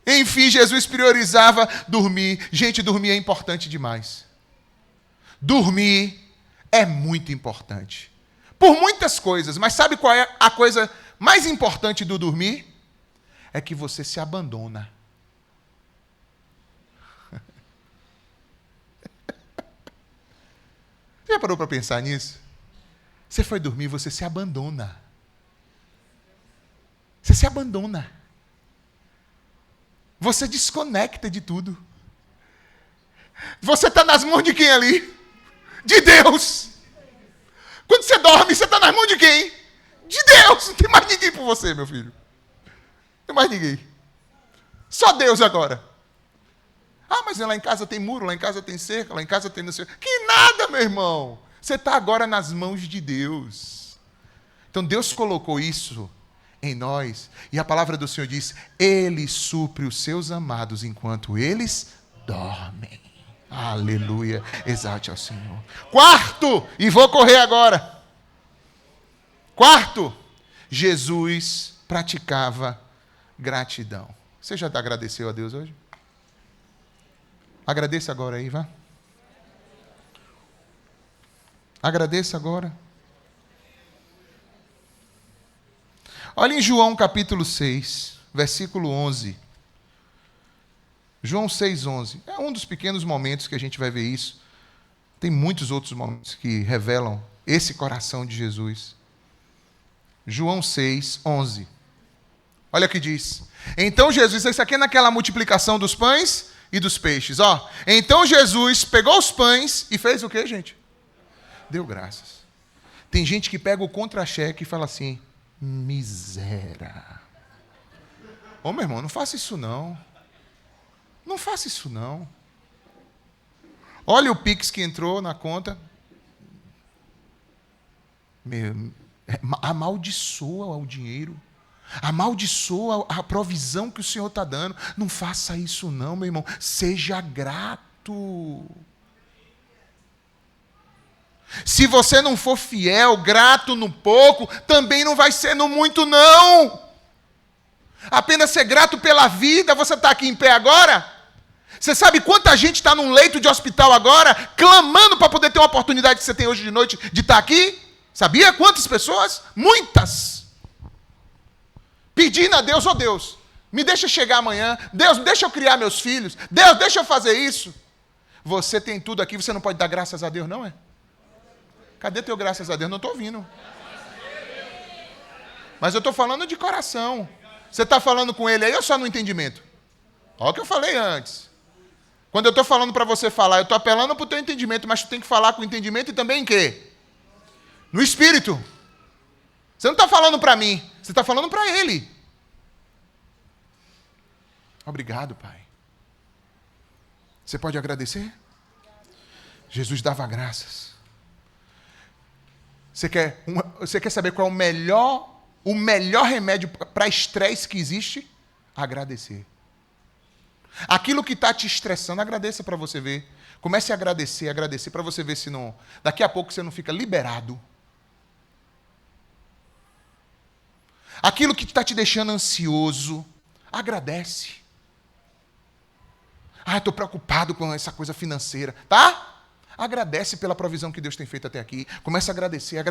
Enfim, Jesus priorizava dormir. Gente, dormir é importante demais. Dormir é muito importante. Por muitas coisas. Mas sabe qual é a coisa mais importante do dormir? É que você se abandona. Você já parou para pensar nisso? Você foi dormir, você se abandona. Você se abandona. Você desconecta de tudo. Você está nas mãos de quem ali? De Deus. Quando você dorme, você está nas mãos de quem? De Deus. Não tem mais ninguém por você, meu filho. Não tem mais ninguém. Só Deus agora. Mas lá em casa tem muro, lá em casa tem cerca, lá em casa tem não sei... Que nada, meu irmão. Você está agora nas mãos de Deus. Então Deus colocou isso em nós. E a palavra do Senhor diz, Ele supre os seus amados enquanto eles dormem. Aleluia. Exalte ao Senhor. Quarto, e vou correr agora. Quarto, Jesus praticava gratidão. Você já agradeceu a Deus hoje? Agradeça agora aí, vá. Agradeça agora. Olha em João capítulo 6, versículo 11. João 6, 11. É um dos pequenos momentos que a gente vai ver isso. Tem muitos outros momentos que revelam esse coração de Jesus. João 6, 11. Olha o que diz. Então Jesus, isso aqui é naquela multiplicação dos pães e dos peixes. Então Jesus pegou os pães e fez o quê, gente? Deu graças. Tem gente que pega o contra-cheque e fala assim, miséria. Meu irmão, não faça isso não. Não faça isso não. Olha o Pix que entrou na conta. Amaldiçoa o dinheiro. Amaldiçoa a provisão que o Senhor está dando. Não faça isso não, meu irmão. Seja grato. Se você não for fiel, grato no pouco, também não vai ser no muito não. Apenas ser grato pela vida. Você está aqui em pé agora? Você sabe quanta gente está num leito de hospital agora, clamando para poder ter uma oportunidade que você tem hoje de noite de estar aqui? Sabia quantas pessoas? Muitas. Pedindo a Deus, Deus, me deixa chegar amanhã. Deus, deixa eu criar meus filhos. Deus, deixa eu fazer isso. Você tem tudo aqui, você não pode dar graças a Deus, não é? Cadê teu graças a Deus? Não estou ouvindo. Mas eu estou falando de coração. Você está falando com ele aí ou só no entendimento? Olha o que eu falei antes. Quando eu estou falando para você falar, eu estou apelando para o teu entendimento, mas tu tem que falar com entendimento e também em quê? No Espírito. Você não está falando para mim, você está falando para Ele. Obrigado, Pai. Você pode agradecer? Jesus dava graças. Você quer saber qual é o melhor remédio para estresse que existe? Agradecer. Aquilo que está te estressando, agradeça para você ver. Comece a agradecer para você ver se não... Daqui a pouco você não fica liberado. Aquilo que está te deixando ansioso, agradece. Estou preocupado com essa coisa financeira. Tá? Agradece pela provisão que Deus tem feito até aqui. Comece a agradecer.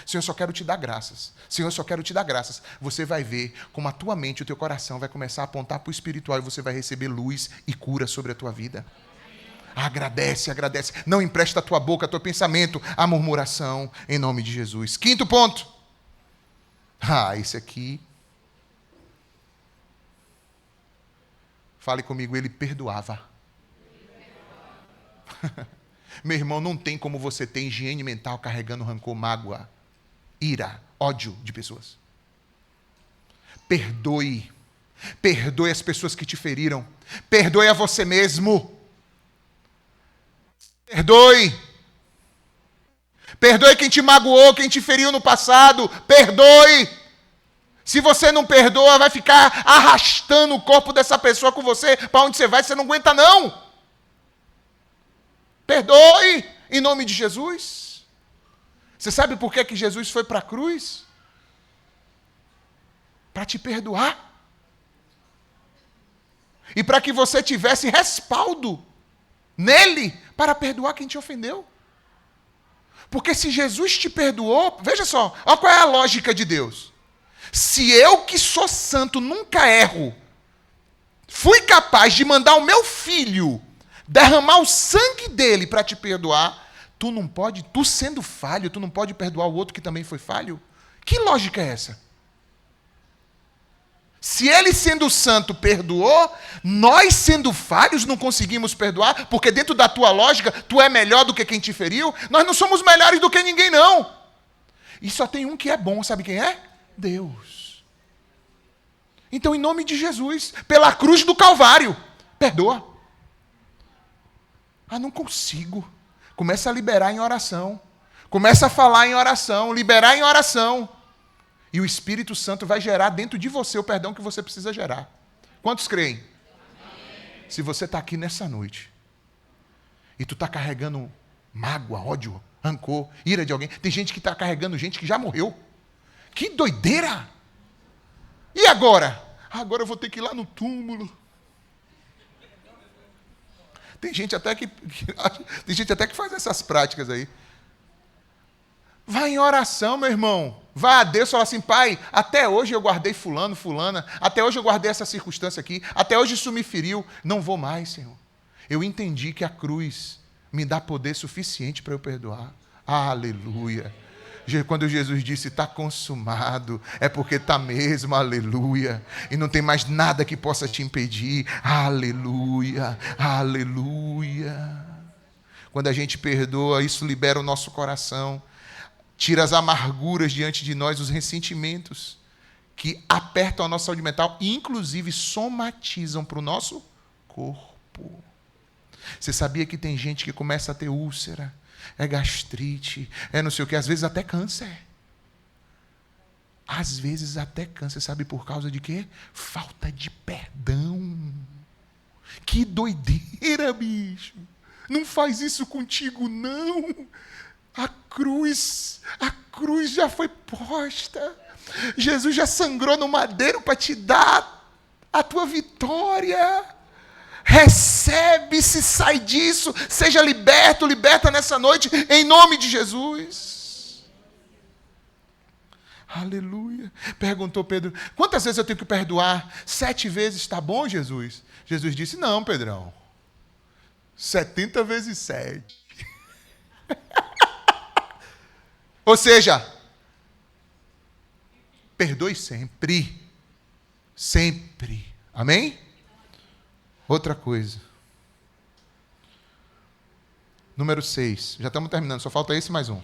Senhor, eu só quero te dar graças. Senhor, eu só quero te dar graças. Você vai ver como a tua mente, o teu coração vai começar a apontar para o espiritual e você vai receber luz e cura sobre a tua vida. Agradece. Não empresta a tua boca, teu pensamento, a murmuração, em nome de Jesus. Quinto ponto. Esse aqui. Fale comigo, ele perdoava. Meu irmão, não tem como você ter higiene mental carregando rancor, mágoa, ira, ódio de pessoas. Perdoe. Perdoe as pessoas que te feriram. Perdoe a você mesmo. Perdoe. Perdoe quem te magoou, quem te feriu no passado. Perdoe. Se você não perdoa, vai ficar arrastando o corpo dessa pessoa com você para onde você vai, você não aguenta não. Perdoe em nome de Jesus. Você sabe por que Jesus foi para a cruz? Para te perdoar. E para que você tivesse respaldo nele para perdoar quem te ofendeu. Porque se Jesus te perdoou, veja só, olha qual é a lógica de Deus. Se eu que sou santo, nunca erro, fui capaz de mandar o meu filho derramar o sangue dele para te perdoar, tu não pode, tu sendo falho, tu não pode perdoar o outro que também foi falho? Que lógica é essa? Se ele sendo santo perdoou, nós sendo falhos não conseguimos perdoar, porque dentro da tua lógica, tu é melhor do que quem te feriu? Nós não somos melhores do que ninguém, não. E só tem um que é bom, sabe quem é? Deus. Então, em nome de Jesus, pela cruz do Calvário, perdoa. Ah, não consigo. Começa a liberar em oração. Começa a falar em oração, liberar em oração. E o Espírito Santo vai gerar dentro de você o perdão que você precisa gerar. Quantos creem? Amém. Se você está aqui nessa noite e tu está carregando mágoa, ódio, rancor, ira de alguém, tem gente que está carregando gente que já morreu. Que doideira! E agora? Agora eu vou ter que ir lá no túmulo. Tem gente até que faz essas práticas aí. Vai em oração, meu irmão. Vá a Deus e fala assim, Pai, até hoje eu guardei fulano, fulana, até hoje eu guardei essa circunstância aqui, até hoje isso me feriu, não vou mais, Senhor. Eu entendi que a cruz me dá poder suficiente para eu perdoar. Aleluia. Quando Jesus disse, está consumado, é porque está mesmo, aleluia. E não tem mais nada que possa te impedir, aleluia, aleluia. Quando a gente perdoa, isso libera o nosso coração. Tira as amarguras diante de nós, os ressentimentos que apertam a nossa saúde mental e, inclusive, somatizam para o nosso corpo. Você sabia que tem gente que começa a ter úlcera, é gastrite, é não sei o que, às vezes até câncer. Às vezes até câncer, sabe por causa de quê? Falta de perdão. Que doideira, bicho. Não faz isso contigo, não. A cruz já foi posta. Jesus já sangrou no madeiro para te dar a tua vitória. Recebe, se sai disso, seja liberto, liberta nessa noite, em nome de Jesus. Aleluia. Perguntou Pedro, quantas vezes eu tenho que perdoar? 7 vezes, está bom, Jesus? Jesus disse, não, Pedrão. 70 vezes 7. Ou seja, perdoe sempre. Sempre. Amém? Outra coisa. Número 6. Já estamos terminando, só falta esse mais um.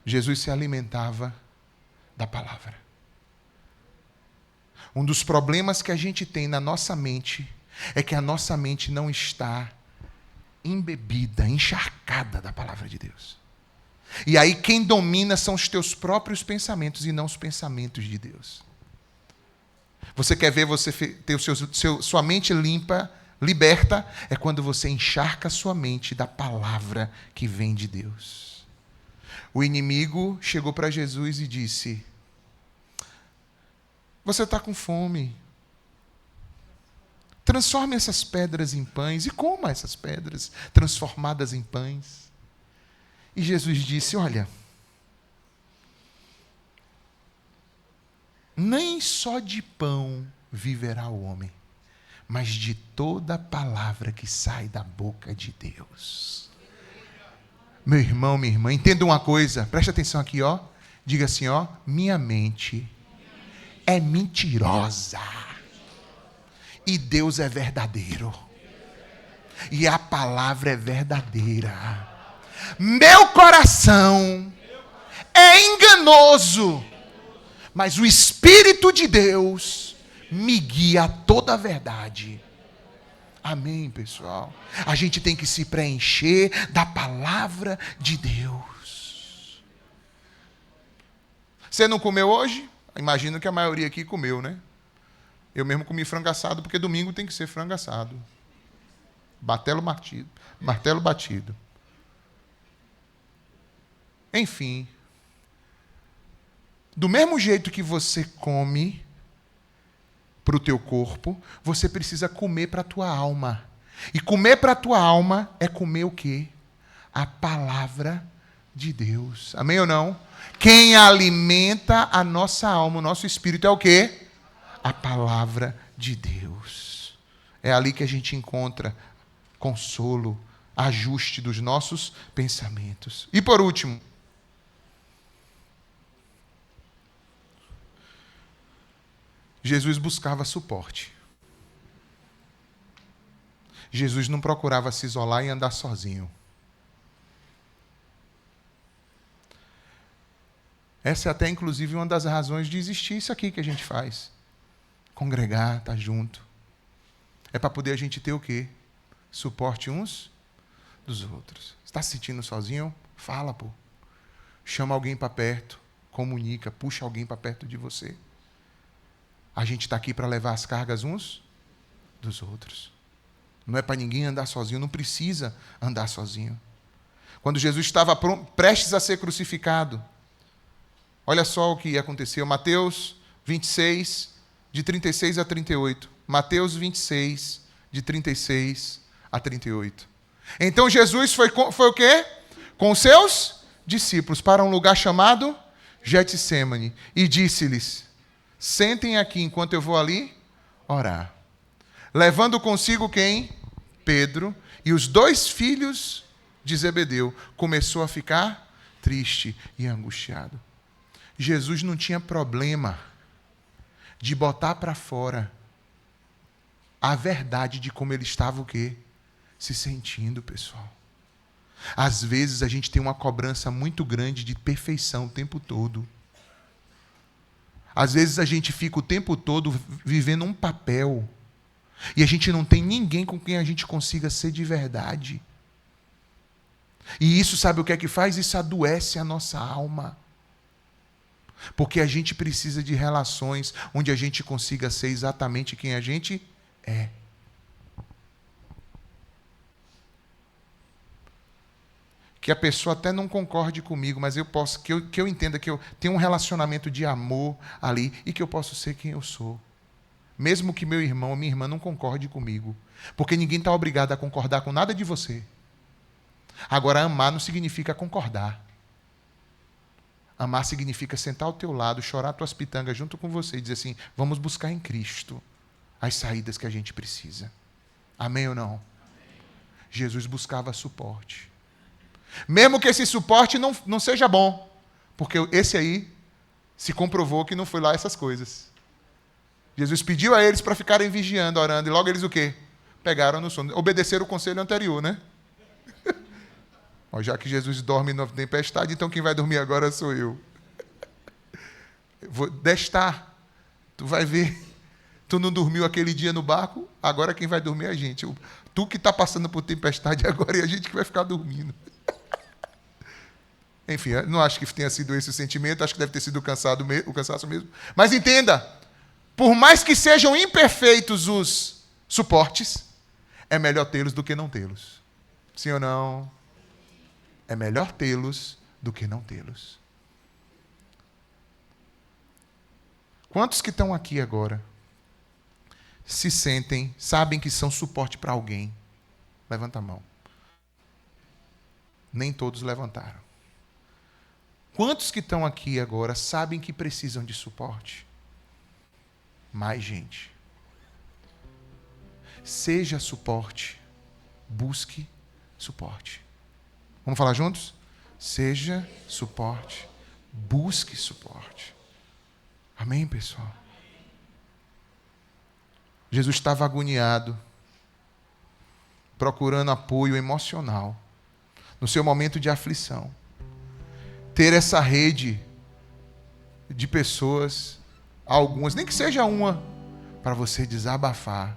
Jesus se alimentava da palavra. Um dos problemas que a gente tem na nossa mente é que a nossa mente não está embebida, encharcada da palavra de Deus. E aí quem domina são os teus próprios pensamentos e não os pensamentos de Deus. Você quer ver você ter sua mente limpa, liberta, é quando você encharca a sua mente da palavra que vem de Deus. O inimigo chegou para Jesus e disse, você está com fome. Transforme essas pedras em pães e coma essas pedras transformadas em pães. E Jesus disse, olha, nem só de pão viverá o homem, mas de toda palavra que sai da boca de Deus. Meu irmão, minha irmã, entenda uma coisa, preste atenção aqui, ó. Diga assim, ó, minha mente é mentirosa. E Deus é verdadeiro. E a palavra é verdadeira. Meu coração é enganoso, mas o Espírito de Deus me guia a toda a verdade. Amém, pessoal? A gente tem que se preencher da palavra de Deus. Você não comeu hoje? Imagino que a maioria aqui comeu, né? Eu mesmo comi frango assado, porque domingo tem que ser frango assado. Martelo batido. Enfim, do mesmo jeito que você come para o teu corpo, você precisa comer para a tua alma. E comer para a tua alma é comer o quê? A palavra de Deus. Amém ou não? Quem alimenta a nossa alma, o nosso espírito é o quê? A palavra de Deus. É ali que a gente encontra consolo, ajuste dos nossos pensamentos. E por último, Jesus buscava suporte. Jesus não procurava se isolar e andar sozinho. Essa é até, inclusive, uma das razões de existir isso aqui que a gente faz. Congregar, estar junto. É para poder a gente ter o quê? Suporte uns dos outros. Está se sentindo sozinho? Fala, pô. Chama alguém para perto. Comunica, puxa alguém para perto de você. A gente está aqui para levar as cargas uns dos outros. Não é para ninguém andar sozinho, não precisa andar sozinho. Quando Jesus estava prestes a ser crucificado, olha só o que aconteceu. Mateus 26, de 36 a 38. Mateus 26, de 36 a 38. Então Jesus foi o quê? Com seus discípulos para um lugar chamado Getsêmani e disse-lhes: sentem aqui enquanto eu vou ali orar. Levando consigo quem? Pedro e os 2 filhos de Zebedeu. Começou a ficar triste e angustiado. Jesus não tinha problema de botar para fora a verdade de como ele estava o quê? Se sentindo, pessoal. Às vezes a gente tem uma cobrança muito grande de perfeição o tempo todo. Às vezes a gente fica o tempo todo vivendo um papel e a gente não tem ninguém com quem a gente consiga ser de verdade. E isso, sabe o que é que faz? Isso adoece a nossa alma. Porque a gente precisa de relações onde a gente consiga ser exatamente quem a gente é. Que a pessoa até não concorde comigo, mas que eu entenda que eu tenho um relacionamento de amor ali e que eu posso ser quem eu sou. Mesmo que meu irmão ou minha irmã não concorde comigo. Porque ninguém está obrigado a concordar com nada de você. Agora, amar não significa concordar. Amar significa sentar ao teu lado, chorar tuas pitangas junto com você e dizer assim: vamos buscar em Cristo as saídas que a gente precisa. Amém ou não? Amém. Jesus buscava suporte. Mesmo que esse suporte não seja bom. Porque esse aí se comprovou que não foi lá essas coisas. Jesus pediu a eles para ficarem vigiando, orando. E logo eles o quê? Pegaram no sono. Obedeceram o conselho anterior, né? Já que Jesus dorme na tempestade, então quem vai dormir agora sou eu. Vou destar. Tu vai ver. Tu não dormiu aquele dia no barco, agora quem vai dormir é a gente. Tu que está passando por tempestade agora e a gente que vai ficar dormindo. Enfim, não acho que tenha sido esse o sentimento, acho que deve ter sido o cansaço mesmo. Mas entenda, por mais que sejam imperfeitos os suportes, é melhor tê-los do que não tê-los. Sim ou não? É melhor tê-los do que não tê-los. Quantos que estão aqui agora se sentem, sabem que são suporte para alguém? Levanta a mão. Nem todos levantaram. Quantos que estão aqui agora sabem que precisam de suporte? Mais gente. Seja suporte. Busque suporte. Vamos falar juntos? Seja suporte. Busque suporte. Amém, pessoal? Jesus estava agoniado. procurando apoio emocional no seu momento de aflição. Ter essa rede de pessoas, algumas, nem que seja uma, para você desabafar,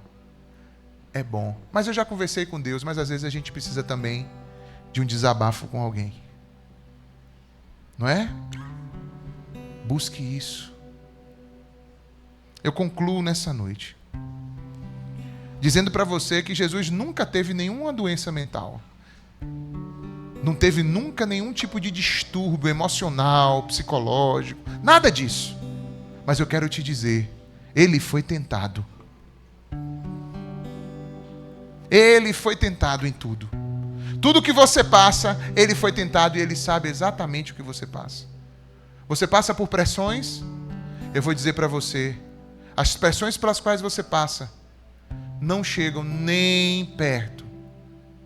é bom. Mas eu já conversei com Deus, mas às vezes a gente precisa também de um desabafo com alguém. Não é? Busque isso. Eu concluo nessa noite dizendo para você que Jesus nunca teve nenhuma doença mental. Não teve nunca nenhum tipo de distúrbio emocional, psicológico, nada disso. Mas eu quero te dizer, ele foi tentado. Ele foi tentado em tudo. Tudo que você passa, ele foi tentado e ele sabe exatamente o que você passa. Você passa por pressões, eu vou dizer para você, as pressões pelas quais você passa não chegam nem perto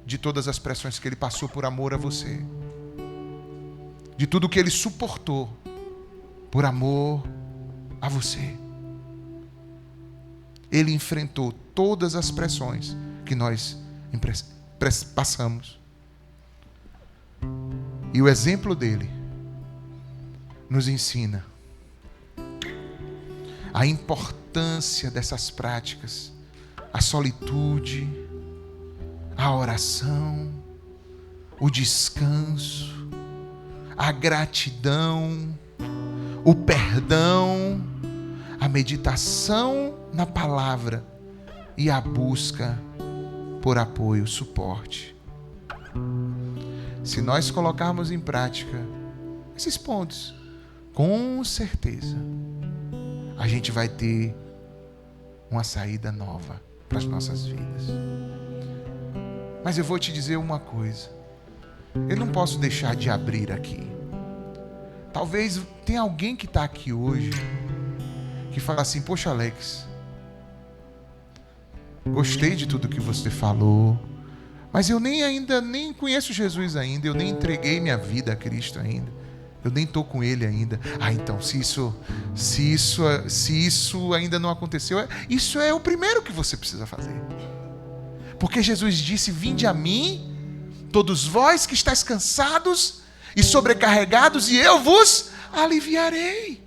de todas as pressões que ele passou por amor a você. De tudo que ele suportou por amor a você. Ele enfrentou todas as pressões que nós passamos. E o exemplo dele nos ensina a importância dessas práticas, a solitude, a oração, o descanso, a gratidão, o perdão, a meditação na palavra e a busca por apoio, suporte. Se nós colocarmos em prática esses pontos, com certeza a gente vai ter uma saída nova para as nossas vidas. Mas eu vou te dizer uma coisa. Eu não posso deixar de abrir aqui. Talvez tenha alguém que está aqui hoje que fala assim: poxa, Alex, gostei de tudo que você falou, mas eu nem conheço Jesus ainda, eu nem entreguei minha vida a Cristo ainda, eu nem estou com Ele ainda. Então, se isso ainda não aconteceu, isso é o primeiro que você precisa fazer. Porque Jesus disse: vinde a mim, todos vós que estáis cansados e sobrecarregados, e eu vos aliviarei.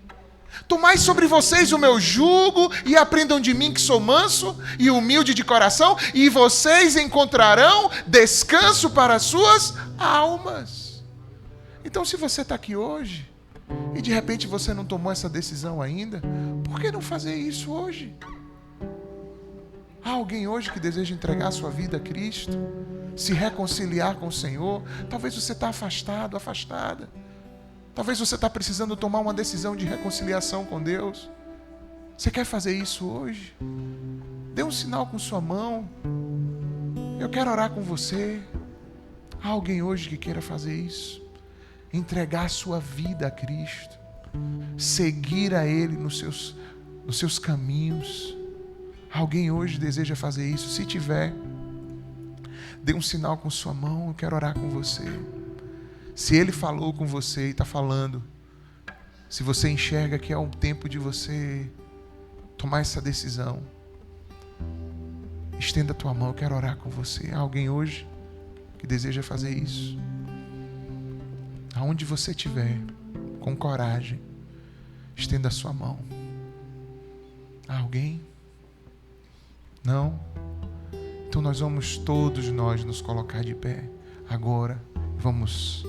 Tomai sobre vocês o meu jugo e aprendam de mim, que sou manso e humilde de coração, e vocês encontrarão descanso para as suas almas. Então, se você está aqui hoje e de repente você não tomou essa decisão ainda, por que não fazer isso hoje? Há alguém hoje que deseja entregar a sua vida a Cristo, se reconciliar com o Senhor? Talvez você está afastado, afastada. Talvez você está precisando tomar uma decisão de reconciliação com Deus. Você quer fazer isso hoje? Dê um sinal com sua mão. Eu quero orar com você. Há alguém hoje que queira fazer isso? Entregar a sua vida a Cristo. Seguir a Ele nos seus caminhos. Alguém hoje deseja fazer isso? Se tiver, dê um sinal com sua mão. Eu quero orar com você. Se Ele falou com você e está falando, se você enxerga que é um tempo de você tomar essa decisão, estenda a tua mão, eu quero orar com você. Há alguém hoje que deseja fazer isso? Aonde você estiver, com coragem, estenda a sua mão. Há alguém? Não? Então todos nós nos colocar de pé agora. Vamos